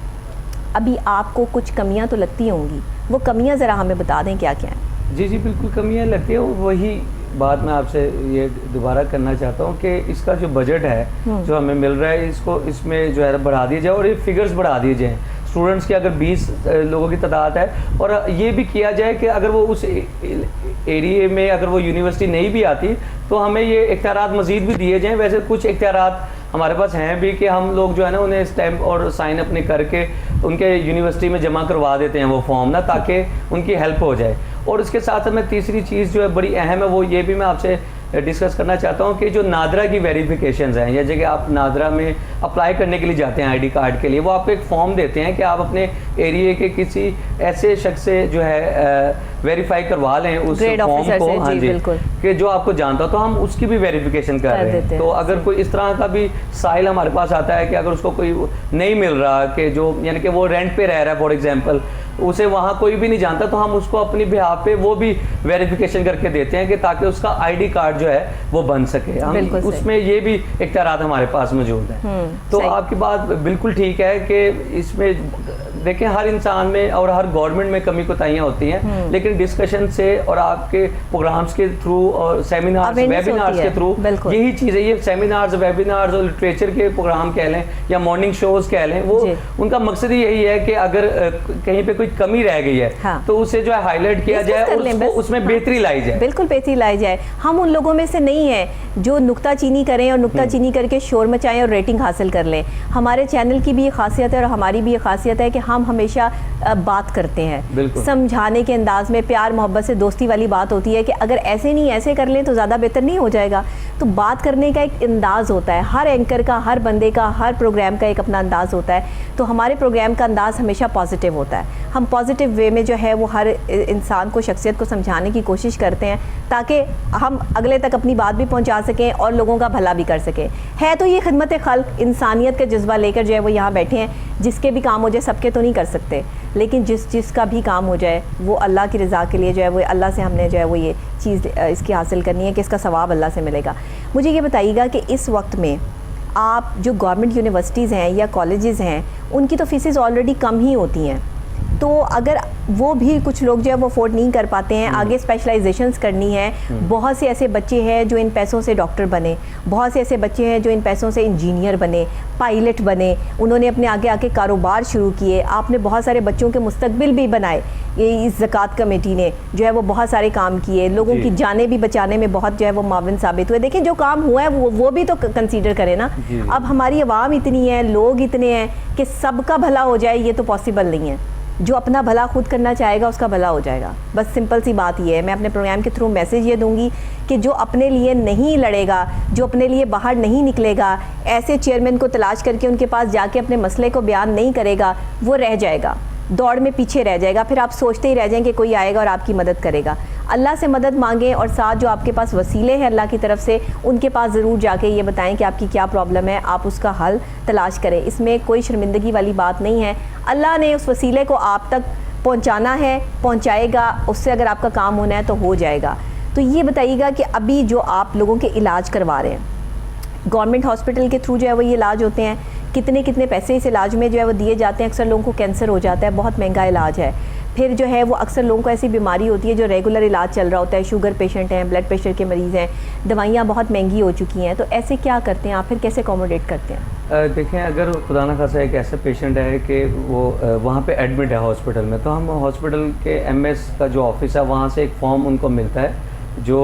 अभी आपको कुछ कमियाँ तो लगती होंगी, वो कमियाँ ज़रा हमें बता दें क्या क्या हैं? जी बिल्कुल कमियाँ लगती हैं। वही बात मैं आपसे ये दोबारा करना चाहता हूँ कि इसका जो बजट है जो हमें मिल रहा है इसको इसमें जो है बढ़ा दिया जाए और ये फिगर्स बढ़ा दिए जाएँ। स्टूडेंट्स की अगर 20 लोगों की तादाद है और ये भी किया जाए कि अगर वो उस एरिए में अगर वो यूनिवर्सिटी नहीं भी आती तो हमें ये इख्तियारात मज़ीद भी दिए जाएँ। वैसे कुछ इख्तियारात हमारे पास हैं भी कि हम लोग जो है ना उन्हें स्टैम्प और साइन अपने करके उनके यूनिवर्सिटी में जमा करवा देते हैं वो फॉर्म ना, ताकि उनकी हेल्प हो जाए। और इसके साथ में तीसरी चीज़ जो है बड़ी अहम है वो ये भी मैं आपसे डिस्कस करना चाहता हूँ कि जो नादरा की वेरिफिकेशंस हैं, या जगह आप नादरा में अप्लाई करने के लिए जाते हैं आईडी कार्ड के लिए, वो आपको एक फॉर्म देते हैं कि आप अपने एरिए के किसी ऐसे शख्स से जो है वेरीफाई करवा लें उस फॉर्म को, हाँ जी, कि जो आपको जानता हो, तो हम उसकी भी वेरिफिकेशन कर रहे हैं। तो अगर कोई इस तरह का भी साइल हमारे पास आता है कि अगर उसको कोई नहीं मिल रहा, कि जो यानी कि वो रेंट पे रह रहा है फॉर एग्जांपल, उसे वहाँ कोई भी नहीं जानता, तो हम उसको अपनी बिहाफ पे वो भी वेरिफिकेशन करके देते हैं कि ताकि उसका आईडी कार्ड जो है वो बन सके। हम उसमें ये भी इख्तियारात हमारे पास मौजूद है। तो आपकी बात बिल्कुल ठीक है कि इसमें देखें हर इंसान में और हर गवर्नमेंट में कमी कोताहियाँ होती हैं, लेकिन डिस्कशन से और आपके प्रोग्राम्स के थ्रू और सेमिनार्स वेबिनार्स के थ्रू यही चीज़ है। ये सेमिनार्स वेबिनार्स और लिटरेचर के प्रोग्राम कह लें या मॉर्निंग शोज कह लें, वो उनका मकसद ही यही है कि अगर कहीं पे कोई कमी रह गई है तो उसे जो है हाईलाइट किया जाए और उसमें बेहतरी लाई जाए। बिल्कुल बेहतरी लाई जाए। हम उन लोगों में से नहीं है जो नुक्ताचीनी करें और नुक्ताचीनी करके शोर मचाएं और रेटिंग हासिल कर लें। हमारे चैनल की भी ये खासियत है और हमारी भी ये खासियत है कि हम हमेशा बात करते हैं, समझाने के अंदाज में, प्यार मोहब्बत से दोस्ती वाली बात होती है कि अगर ऐसे नहीं ऐसे कर लें तो ज़्यादा बेहतर नहीं हो जाएगा। तो बात करने का एक अंदाज़ होता है, हर एंकर का, हर बंदे का, हर प्रोग्राम का एक अपना अंदाज़ होता है। तो हमारे प्रोग्राम का अंदाज़ हमेशा पॉजिटिव होता है। हम पॉजिटिव वे में जो है वो हर इंसान को, शख्सियत को समझाने की कोशिश करते हैं ताकि हम अगले तक अपनी बात भी पहुंचा सकें और लोगों का भला भी कर सकें। है तो ये खिदमत खल्क, इंसानियत का जज्बा लेकर जो है वो यहाँ बैठे हैं। जिसके भी काम हो जाए, सबके तो नहीं कर सकते, लेकिन जिसका भी काम हो जाए वो अल्लाह की रज़ा के लिए जो है वो अल्लाह से हमने जो है वो ये चीज़ इसकी हासिल करनी है कि इसका सवाब अल्लाह से मिलेगा। मुझे ये बताइएगा कि इस वक्त में आप जो गवर्नमेंट यूनिवर्सिटीज़ हैं या कॉलेजेस हैं उनकी तो फीसेस ऑलरेडी कम ही होती हैं, तो अगर वो भी कुछ लोग जो है वो अफोर्ड नहीं कर पाते हैं, आगे स्पेशलाइजेशंस करनी है, बहुत से ऐसे बच्चे हैं जो इन पैसों से डॉक्टर बने, बहुत से ऐसे बच्चे हैं जो इन पैसों से इंजीनियर बने, पायलट बने, उन्होंने अपने आगे आके कारोबार शुरू किए। आपने बहुत सारे बच्चों के मुस्तकबिल भी बनाए। ये इस ज़कात कमेटी ने जो है वो बहुत सारे काम किए, लोगों की जानें भी बचाने में बहुत जो है वो माविन साबित हुए। देखें जो काम हुआ है वो भी तो कंसीडर करें ना। अब हमारी आवाम इतनी है, लोग इतने हैं कि सबका भला हो जाए ये तो पॉसिबल नहीं है। जो अपना भला खुद करना चाहेगा उसका भला हो जाएगा। बस सिंपल सी बात ये है। मैं अपने प्रोग्राम के थ्रू मैसेज ये दूंगी कि जो अपने लिए नहीं लड़ेगा, जो अपने लिए बाहर नहीं निकलेगा, ऐसे चेयरमैन को तलाश करके उनके पास जाके अपने मसले को बयान नहीं करेगा, वो रह जाएगा, दौड़ में पीछे रह जाएगा। फिर आप सोचते ही रह जाएंगे कोई आएगा और आपकी मदद करेगा। अल्लाह से मदद मांगें और साथ जो आपके पास वसीले हैं अल्लाह की तरफ से, उनके पास ज़रूर जाके ये बताएं कि आपकी क्या प्रॉब्लम है, आप उसका हल तलाश करें। इसमें कोई शर्मिंदगी वाली बात नहीं है। अल्लाह ने उस वसीले को आप तक पहुंचाना है, पहुंचाएगा, उससे अगर आपका काम होना है तो हो जाएगा। तो ये बताइएगा कि अभी जो आप लोगों के इलाज करवा रहे हैं गवर्नमेंट हॉस्पिटल के थ्रू जो है वो ये इलाज होते हैं, कितने कितने पैसे इस इलाज में जो है वो दिए जाते हैं? अक्सर लोगों को कैंसर हो जाता है, बहुत महंगा इलाज है। फिर जो है वो अक्सर लोगों को ऐसी बीमारी होती है जो रेगुलर इलाज चल रहा होता है, शुगर पेशेंट हैं, ब्लड प्रेशर के मरीज़ हैं, दवाइयाँ बहुत महंगी हो चुकी हैं, तो ऐसे क्या करते हैं आप, फिर कैसे अकोमोडेट करते हैं? देखें, अगर खुदा न खासा एक ऐसा पेशेंट है कि वो वहाँ पे एडमिट है हॉस्पिटल में, तो हम हॉस्पिटल के एमएस का जो ऑफिस है वहाँ से एक फॉर्म उनको मिलता है जो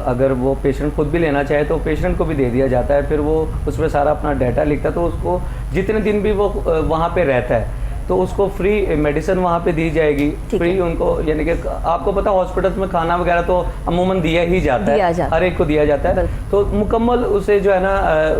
अगर वो पेशेंट खुद भी लेना चाहे तो पेशेंट को भी दे दिया जाता है। फिर वो उसमें सारा अपना डाटा लिखता है, तो उसको जितने दिन भी वो वहाँ पे रहता है तो उसको फ्री मेडिसिन वहाँ पे दी जाएगी, फ्री उनको, यानी कि आपको पता हॉस्पिटल में खाना वगैरह तो अमूमन दिया ही जाता है, हर एक को दिया जाता है, तो मुकम्मल उसे जो है ना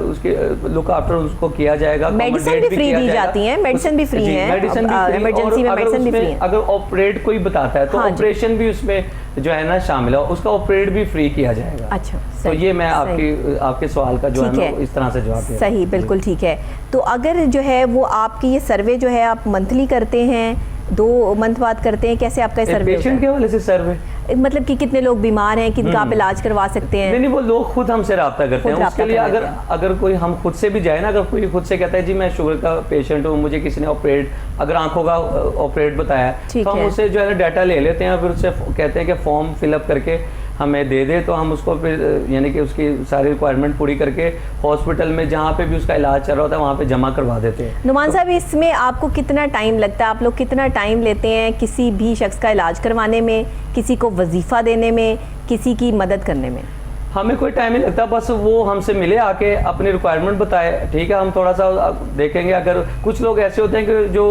उसके लुक आफ्टर उसको किया जाएगा। मेडिसिन भी फ्री दी जाती है, मेडिसिन भी फ्री है, मेडिसिन भी, इमरजेंसी में मेडिसिन भी फ्री है। अगर ऑपरेट कोई बताता है तो ऑपरेशन भी उसमें जो है ना शामिल है, उसका ऑपरेट भी फ्री किया जाएगा। अच्छा, तो ये मैं आपके सवाल का जो है इस तरह से जवाब दिया। सही, बिल्कुल ठीक है। तो अगर जो है वो आपकी ये सर्वे जो है आप मंथली करते हैं, 2 मंथ बाद करते हैं, कैसे आपका सर्वे? पेशेंट के हवाले से सर्वे मतलब कि कितने लोग बीमार हैं, किनका आप इलाज करवा सकते हैं? नहीं, वो लोग खुद हमसे रब्ता करते हैं। उसके लिए अगर कोई हम खुद से भी जाए ना, अगर कोई खुद से कहता है जी मैं शुगर का पेशेंट हूँ, मुझे किसी ने ऑपरेट, अगर आंखों का ऑपरेट बताया, तो हम उससे जो है डाटा ले लेते हैं, फिर उससे कहते हैं कि फॉर्म फिलअप करके हमें दे दे, तो हम उसको फिर यानी कि उसकी सारी रिक्वायरमेंट पूरी करके हॉस्पिटल में जहाँ पे भी उसका इलाज चल रहा होता है वहाँ पे जमा करवा देते हैं। नुमान साहब, इसमें आपको कितना टाइम लगता है? आप लोग कितना टाइम लेते हैं किसी भी शख्स का इलाज करवाने में, किसी को वजीफ़ा देने में, किसी की मदद करने में? हमें कोई टाइम नहीं लगता, बस वो हमसे मिले, आके अपनी रिक्वायरमेंट बताए, ठीक है, हम थोड़ा सा देखेंगे। अगर कुछ लोग ऐसे होते हैं कि जो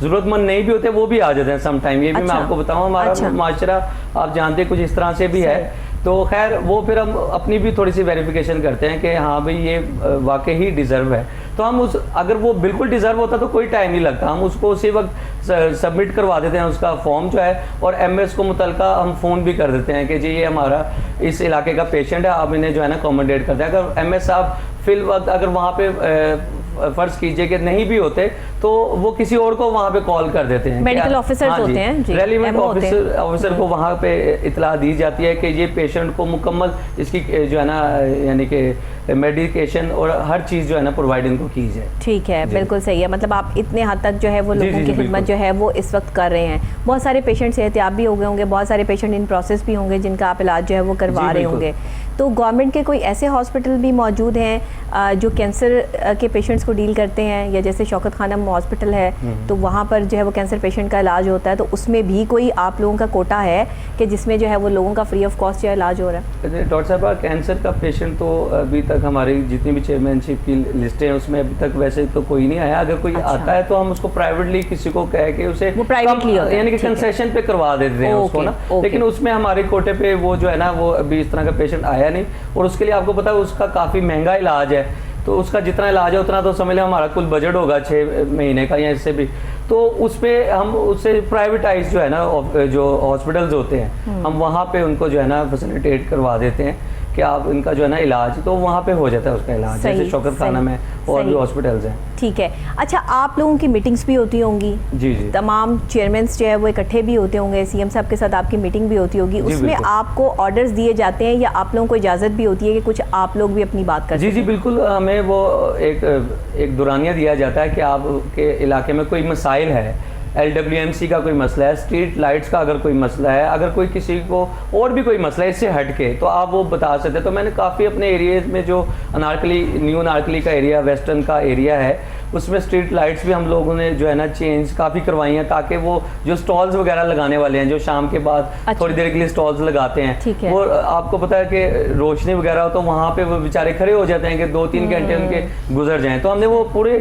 ज़रूरतमंद नहीं भी होते वो भी आ जाते हैं सम टाइम, ये भी मैं आपको बताऊँ, हमारा माशरा आप जानते हैं कुछ इस तरह से भी है। तो खैर वो फिर हम अपनी भी थोड़ी सी वेरिफिकेशन करते हैं कि हाँ भाई ये वाकई ही डिज़र्व है, तो हम अगर वो बिल्कुल डिज़र्व होता तो कोई टाइम नहीं लगता, हम उसको उसी वक्त सबमिट करवा देते हैं उसका फॉर्म जो है, और एमएस को मुतलका हम फ़ोन भी कर देते हैं कि जी ये हमारा इस इलाके का पेशेंट है, आप इन्हें जो है ना अकोमोडेट करते हैं। अगर एमएस साहब फिल वक्त अगर वहाँ पे फर्ज कीजिए कि नहीं भी होते तो वो किसी और को वहाँ पे कॉल कर देते हैं, मेडिकल ऑफिसर्स होते हैं, रेलिवेंट ऑफिसर को वहाँ पे इतला दी जाती है कि ये पेशेंट को मुकम्मल इसकी जो है ना यानी कि मेडिकेशन और हर चीज़ जो है ना प्रोवाइड इनको की जाए। ठीक है, बिल्कुल सही है। मतलब आप इतने हद तक जो है वो लोगों की खिदमत जो है वो इस वक्त कर रहे हैं। बहुत सारे पेशेंट सेहतियाब भी हो गए होंगे, बहुत सारे पेशेंट इन प्रोसेस भी होंगे जिनका आप इलाज जो है वो करवा रहे होंगे। तो गवर्नमेंट के कोई ऐसे हॉस्पिटल भी मौजूद हैं जो कैंसर के पेशेंट्स को डील करते हैं, या जैसे शौकत खानम हॉस्पिटल है तो वहाँ पर जो है वो कैंसर पेशेंट का इलाज होता है, तो उसमें भी कोई आप लोगों का कोटा है कि जिसमें जो है वो लोगों का फ्री ऑफ कॉस्ट जो इलाज हो रहा है? डॉक्टर साहब, कैंसर का पेशेंट तो अभी तक हमारी जितनी भी चेयरमैनशिप की लिस्टें हैं उसमें अभी तक वैसे तो कोई नहीं आया। अगर कोई आता है तो हम उसको प्राइवेटली किसी को कह के उसे यानी कि कंसेशन पे करवा देते हैं उसको ना, लेकिन उसमें हमारे कोटे पे वो जो है ना वो अभी इस तरह का पेशेंट आया नहीं, और उसके लिए आपको पता है उसका काफ़ी महंगा इलाज है, तो उसका जितना इलाज है उतना तो समझ लें हमारा कुल बजट होगा 6 महीने का या इससे भी, तो उस पर हम उससे प्राइवेटाइज जो है ना जो हॉस्पिटल्स होते हैं हम वहाँ पे उनको जो है ना फैसिलिटेट करवा देते हैं कि आप इनका जो है ना इलाज तो वहाँ पे हो जाता है उसका इलाज, जैसे शौकत खाना में और भी हॉस्पिटल्स हैं। ठीक है। अच्छा, आप लोगों की मीटिंग्स भी होती होंगी? जी जी, तमाम चेयरमैन्स जो है वो इकट्ठे भी होते होंगे, सीएम साहब के साथ आपकी मीटिंग भी होती होगी, उसमें आपको ऑर्डर्स दिए जाते हैं या आप लोगों को इजाज़त भी होती है कि कुछ आप लोग भी अपनी बात कर? जी जी बिल्कुल, हमें वो एक दुरानिया दिया जाता है कि आपके इलाके में कोई मसाइल है, LWMC का कोई मसला है, स्ट्रीट लाइट्स का अगर कोई मसला है, अगर कोई किसी को और भी कोई मसला है इससे हट के, तो आप वो बता सकते हैं। तो मैंने काफ़ी अपने एरिया में जो अनारकली, न्यू अनारकली का एरिया, वेस्टर्न का एरिया है, उसमें स्ट्रीट लाइट्स भी हम लोगों ने जो है ना चेंज काफ़ी करवाई हैं, ताकि वो जो स्टॉल्स वगैरह लगाने वाले हैं जो शाम के बाद थोड़ी देर के लिए स्टॉल्स लगाते हैं, वो आपको पता है कि रोशनी वगैरह हो तो वहाँ पे वो बेचारे खड़े हो जाते हैं कि 2-3 घंटे उनके गुजर जाएं, तो हमने वो पूरे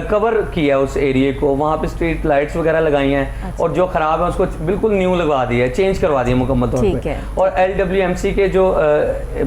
कवर किया उस एरिए को, वहाँ पे स्ट्रीट लाइट्स वगैरह लगाई हैं, और जो ख़राब है उसको बिल्कुल न्यू लगवा दिया है, चेंज करवा दिया मुकम्मल तौर पर, और LWMC के जो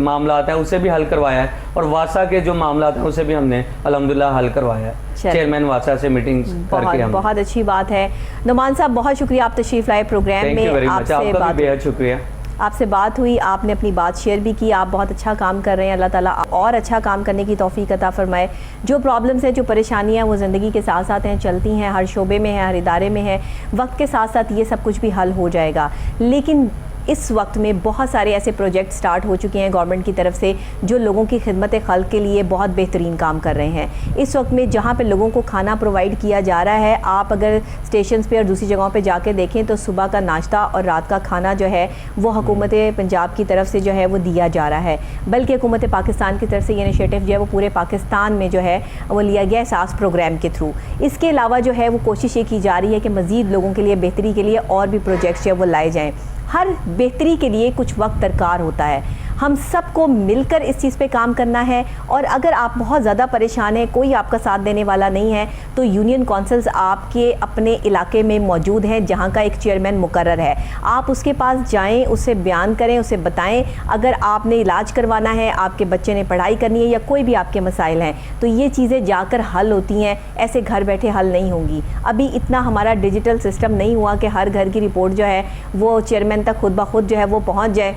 मामला हैं उसे भी हल करवाया है, और वासा के जो मामला हैं उसे भी हमने अल्हम्दुलिल्लाह हल करवाया है, चेयरमैन वासा से मीटिंग करके। बहुत अच्छी बात है। नुमान साहब, बहुत शुक्रिया आप तशरीफ लाए प्रोग्राम में, आपसे आपका भी बेहद शुक्रिया। आपसे बात हुई, आपने अपनी बात शेयर भी की, आप बहुत अच्छा काम कर रहे हैं। अल्लाह ताला और अच्छा काम करने की तौफीक अता फरमाए। जो प्रॉब्लम्स हैं, जो परेशानियाँ वो ज़िंदगी के साथ साथ हैं, चलती हैं, हर शोबे में है, हर इदारे में है। वक्त के साथ साथ ये सब कुछ भी हल हो जाएगा। लेकिन इस वक्त में बहुत सारे ऐसे प्रोजेक्ट स्टार्ट हो चुके हैं गवर्नमेंट की तरफ से जो लोगों की खिदमत खल्क के लिए बहुत बेहतरीन काम कर रहे हैं। इस वक्त में जहाँ पे लोगों को खाना प्रोवाइड किया जा रहा है, आप अगर स्टेशन पे और दूसरी जगहों पे जाके देखें तो सुबह का नाश्ता और रात का खाना जो है वो हुकूमत पंजाब की तरफ से जो है वो दिया जा रहा है। बल्कि हुकूमत पाकिस्तान की तरफ से ये इनिशिएटिव जो है वो पूरे पाकिस्तान में जो है वो लिया गया एहसास प्रोग्राम के थ्रू। इसके अलावा जो है वो कोशिश ये की जा रही है कि मज़ीद लोगों के लिए बेहतरी के लिए और भी प्रोजेक्ट्स जो है वो लाए जाएँ। हर बेहतरी के लिए कुछ वक्त दरकार होता है। हम सबको मिलकर इस चीज़ पे काम करना है। और अगर आप बहुत ज़्यादा परेशान हैं, कोई आपका साथ देने वाला नहीं है, तो यूनियन कौंसल्स आपके अपने इलाके में मौजूद हैं जहां का एक चेयरमैन मुकर्रर है। आप उसके पास जाएं, उससे बयान करें, उसे बताएं। अगर आपने इलाज करवाना है, आपके बच्चे ने पढ़ाई करनी है या कोई भी आपके मसाइल हैं, तो ये चीज़ें जाकर हल होती हैं, ऐसे घर बैठे हल नहीं होंगी। अभी इतना हमारा डिजिटल सिस्टम नहीं हुआ कि हर घर की रिपोर्ट जो है वो चेयरमैन तक खुद ब खुद जो है वो पहुँच जाए,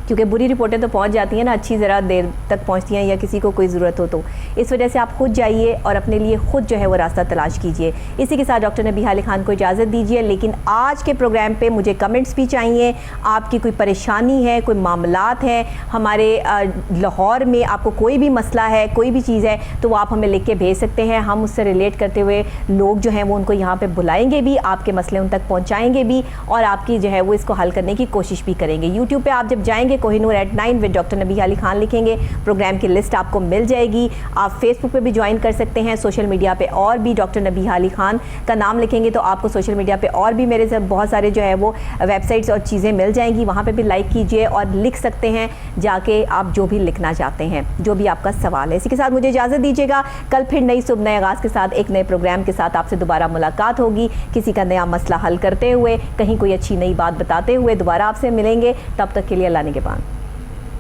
क्योंकि बुरी रिपोर्टें तो पहुंच जाती हैं ना, अच्छी ज़रा देर तक पहुंचती हैं या किसी को कोई ज़रूरत हो तो। इस वजह से आप खुद जाइए और अपने लिए खुद जो है वो रास्ता तलाश कीजिए। इसी के साथ डॉक्टर नबीहा अली खान को इजाज़त दीजिए। लेकिन आज के प्रोग्राम पे मुझे कमेंट्स भी चाहिए। आपकी कोई परेशानी है, कोई मामलात हैं, हमारे लाहौर में आपको कोई भी मसला है, कोई भी चीज़ है, तो वो आप हमें लिख के भेज सकते हैं। हम उससे रिलेट करते हुए लोग जो हैं वो उनको यहाँ पर बुलाएँगे भी, आपके मसले उन तक पहुँचाएँगे भी और आपकी जो है वो इसको हल करने की कोशिश भी करेंगे। यूट्यूब पर आप जब जाएँगे कोहिनूर @9 विद डॉक्टर नबीहा अली खान लिखेंगे, प्रोग्राम की लिस्ट आपको मिल जाएगी। आप फेसबुक पे भी ज्वाइन कर सकते हैं, सोशल मीडिया पे और भी डॉक्टर नबीहा अली खान का नाम लिखेंगे तो आपको सोशल मीडिया पे और भी मेरे से बहुत सारे जो है वो वेबसाइट्स और चीज़ें मिल जाएंगी। वहाँ पे भी लाइक कीजिए और लिख सकते हैं जाके आप जो भी लिखना चाहते हैं, जो भी आपका सवाल है। इसी के साथ मुझे इजाज़त दीजिएगा। कल फिर नई सुबह नए आगाज़ के साथ एक नए प्रोग्राम के साथ आपसे दोबारा मुलाकात होगी, किसी का नया मसला हल करते हुए, कहीं कोई अच्छी नई बात बताते हुए दोबारा आपसे मिलेंगे। तब तक के लिए अल्लाह निगहबान।